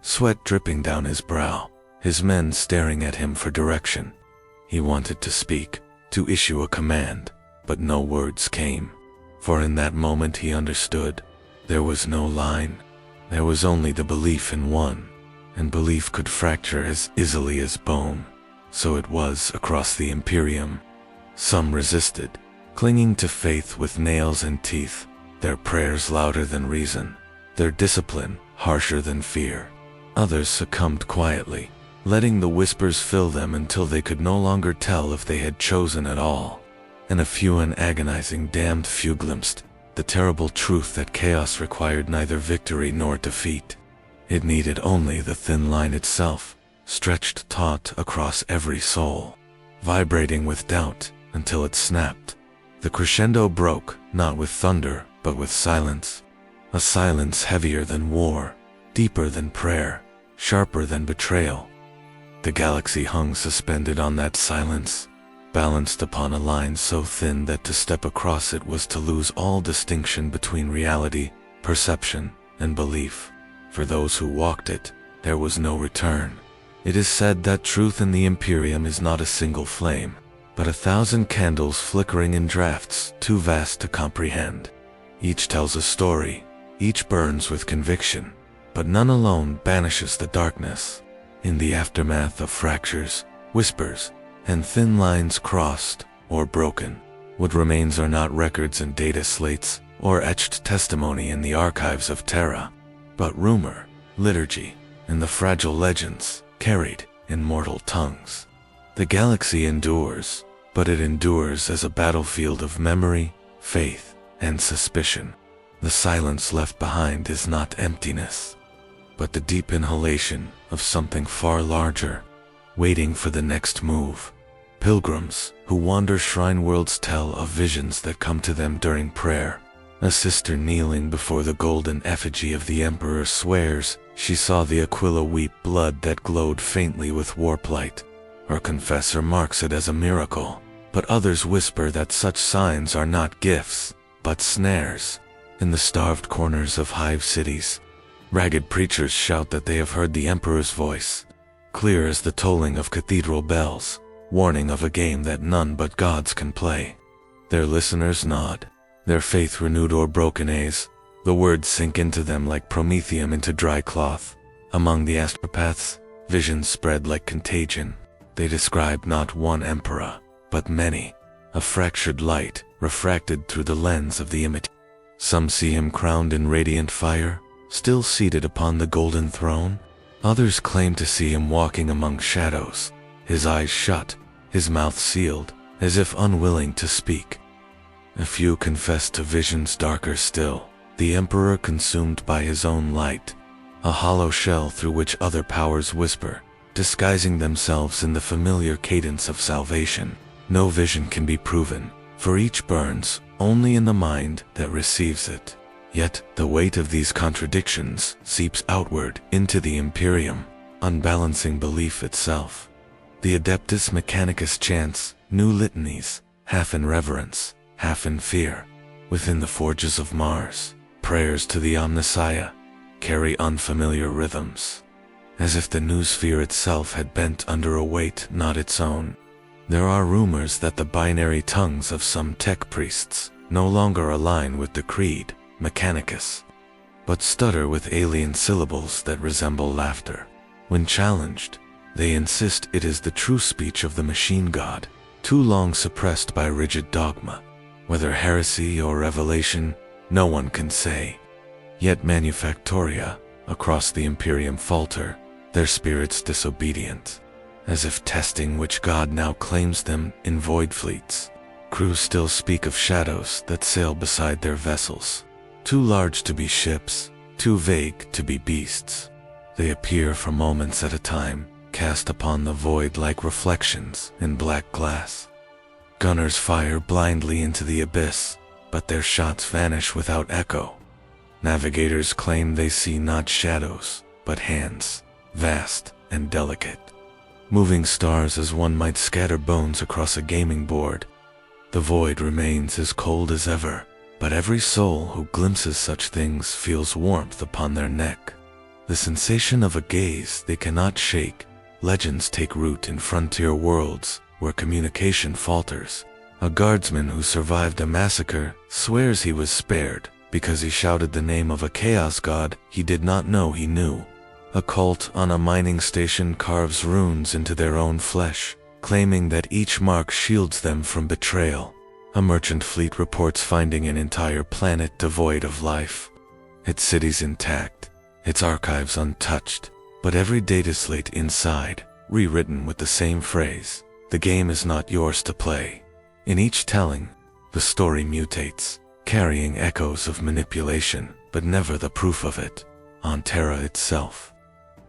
sweat dripping down his brow, his men staring at him for direction. He wanted to speak, to issue a command, but no words came. For in that moment he understood, there was no line. There was only the belief in one, and belief could fracture as easily as bone. So it was across the Imperium. Some resisted, clinging to faith with nails and teeth, their prayers louder than reason, their discipline harsher than fear. Others succumbed quietly, letting the whispers fill them until they could no longer tell if they had chosen at all. And a few an agonizing damned few glimpsed the terrible truth that chaos required neither victory nor defeat. It needed only the thin line itself, stretched taut across every soul, vibrating with doubt until it snapped. The crescendo broke, not with thunder, but with silence. A silence heavier than war, deeper than prayer, sharper than betrayal. The galaxy hung suspended on that silence, balanced upon a line so thin that to step across it was to lose all distinction between reality, perception, and belief. For those who walked it, there was no return. It is said that truth in the Imperium is not a single flame, but 1,000 candles flickering in drafts too vast to comprehend. Each tells a story, each burns with conviction, but none alone banishes the darkness. In the aftermath of fractures, whispers, and thin lines crossed or broken, what remains are not records and data slates or etched testimony in the archives of Terra, but rumor, liturgy, and the fragile legends carried in mortal tongues. The galaxy endures, but it endures as a battlefield of memory, faith, and suspicion. The silence left behind is not emptiness, but the deep inhalation of something far larger, waiting for the next move. Pilgrims who wander shrine worlds tell of visions that come to them during prayer. A sister kneeling before the golden effigy of the Emperor swears she saw the Aquila weep blood that glowed faintly with warp light. Her confessor marks it as a miracle, but others whisper that such signs are not gifts, but snares. In the starved corners of hive cities, ragged preachers shout that they have heard the Emperor's voice, clear as the tolling of cathedral bells, warning of a game that none but gods can play. Their listeners nod, their faith renewed or broken as the words sink into them like promethium into dry cloth. Among the astropaths, visions spread like contagion. They describe not one emperor, but many, a fractured light refracted through the lens of the image. Some see him crowned in radiant fire, still seated upon the golden throne. Others claim to see him walking among shadows, his eyes shut, his mouth sealed, as if unwilling to speak. A few confess to visions darker still, the Emperor consumed by his own light, a hollow shell through which other powers whisper, disguising themselves in the familiar cadence of salvation. No vision can be proven, for each burns only in the mind that receives it. Yet the weight of these contradictions seeps outward into the Imperium, unbalancing belief itself. The Adeptus Mechanicus chants new litanies, half in reverence, half in fear. Within the forges of Mars, prayers to the Omnissiah carry unfamiliar rhythms, as if the new sphere itself had bent under a weight not its own. There are rumors that the binary tongues of some tech priests no longer align with the creed, Mechanicus, but stutter with alien syllables that resemble laughter. When challenged, they insist it is the true speech of the machine god, too long suppressed by rigid dogma. Whether heresy or revelation, no one can say. Yet manufactoria across the Imperium falter, their spirits disobedient, as if testing which god now claims them in void fleets. Crews still speak of shadows that sail beside their vessels, too large to be ships, too vague to be beasts. They appear for moments at a time, cast upon the void like reflections in black glass. Gunners fire blindly into the abyss, but their shots vanish without echo. Navigators claim they see not shadows, but hands, vast and delicate, moving stars as one might scatter bones across a gaming board. The void remains as cold as ever, but every soul who glimpses such things feels warmth upon their neck. The sensation of a gaze they cannot shake. Legends take root in frontier worlds where communication falters. A guardsman who survived a massacre swears he was spared because he shouted the name of a chaos god he did not know he knew. A cult on a mining station carves runes into their own flesh, claiming that each mark shields them from betrayal. A merchant fleet reports finding an entire planet devoid of life. Its cities intact, its archives untouched, but every data slate inside, rewritten with the same phrase, "The game is not yours to play." In each telling, the story mutates, carrying echoes of manipulation, but never the proof of it, on Terra itself.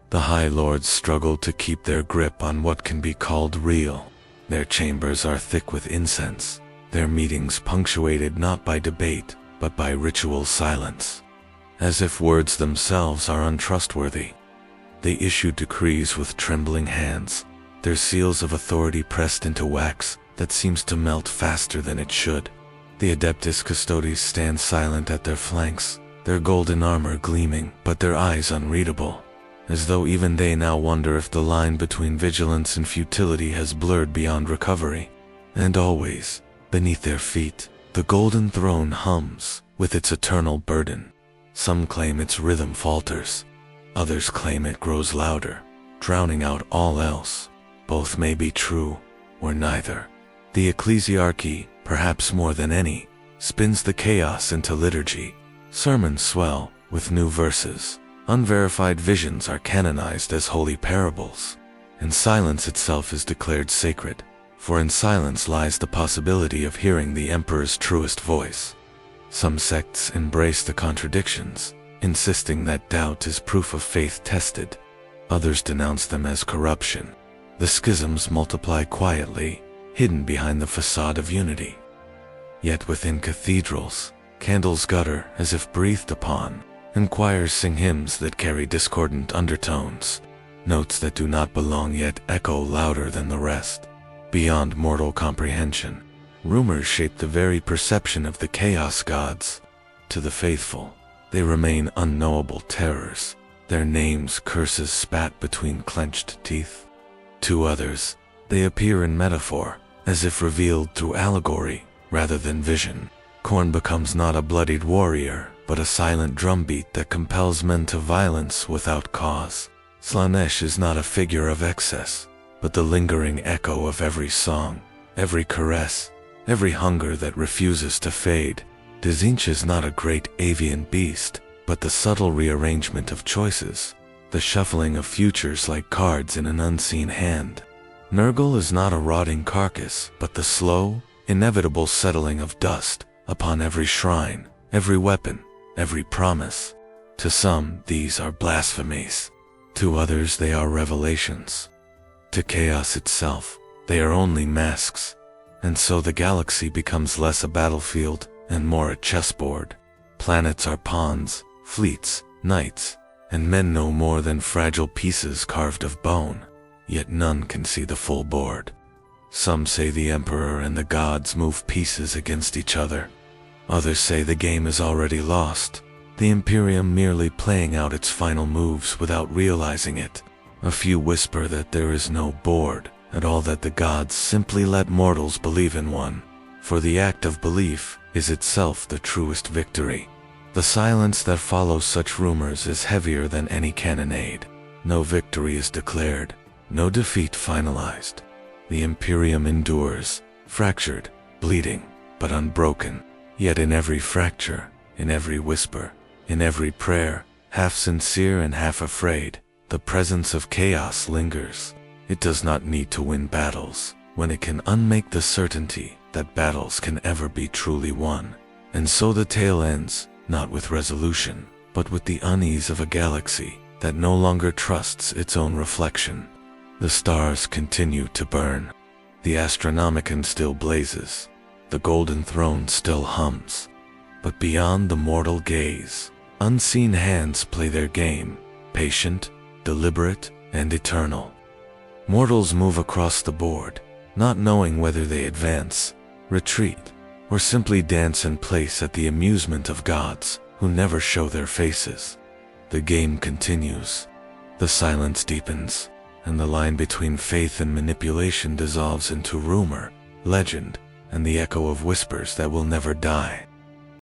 The High Lords struggle to keep their grip on what can be called real. Their chambers are thick with incense, their meetings punctuated not by debate, but by ritual silence. As if words themselves are untrustworthy, they issue decrees with trembling hands, their seals of authority pressed into wax that seems to melt faster than it should. The Adeptus Custodes stand silent at their flanks, their golden armor gleaming, but their eyes unreadable, as though even they now wonder if the line between vigilance and futility has blurred beyond recovery. And always, beneath their feet, the golden throne hums with its eternal burden. Some claim its rhythm falters, others claim it grows louder, drowning out all else. Both may be true, or neither. The ecclesiarchy, perhaps more than any, spins the chaos into liturgy. Sermons swell with new verses. Unverified visions are canonized as holy parables, and silence itself is declared sacred, for in silence lies the possibility of hearing the Emperor's truest voice. Some sects embrace the contradictions, insisting that doubt is proof of faith tested. Others denounce them as corruption. The schisms multiply quietly, hidden behind the facade of unity. Yet within cathedrals, candles gutter as if breathed upon, and choirs sing hymns that carry discordant undertones, notes that do not belong yet echo louder than the rest. Beyond mortal comprehension, rumors shape the very perception of the chaos gods. To the faithful, they remain unknowable terrors, their names curses spat between clenched teeth. To others, they appear in metaphor, as if revealed through allegory rather than vision. Khorne becomes not a bloodied warrior, but a silent drumbeat that compels men to violence without cause. Slaanesh is not a figure of excess, but the lingering echo of every song, every caress, every hunger that refuses to fade. Tzeentch is not a great avian beast, but the subtle rearrangement of choices, the shuffling of futures like cards in an unseen hand. Nurgle is not a rotting carcass, but the slow, inevitable settling of dust upon every shrine, every weapon, every promise. To some, these are blasphemies. To others, they are revelations. To chaos itself, they are only masks. And so the galaxy becomes less a battlefield and more a chessboard. Planets are pawns, fleets, knights, and men no more than fragile pieces carved of bone. Yet none can see the full board. Some say the Emperor and the gods move pieces against each other. Others say the game is already lost, the Imperium merely playing out its final moves without realizing it. A few whisper that there is no board at all, that the gods simply let mortals believe in one, for the act of belief is itself the truest victory. The silence that follows such rumors is heavier than any cannonade. No victory is declared, no defeat finalized. The Imperium endures, fractured, bleeding, but unbroken. Yet in every fracture, in every whisper, in every prayer, half sincere and half afraid, the presence of chaos lingers. It does not need to win battles, when it can unmake the certainty that battles can ever be truly won. And so the tale ends, not with resolution, but with the unease of a galaxy that no longer trusts its own reflection. The stars continue to burn. The Astronomicon still blazes. The golden throne still hums. But beyond the mortal gaze, unseen hands play their game, patient, deliberate, and eternal. Mortals move across the board, not knowing whether they advance, retreat, or simply dance in place at the amusement of gods who never show their faces. The game continues. The silence deepens, and the line between faith and manipulation dissolves into rumor, legend, and the echo of whispers that will never die.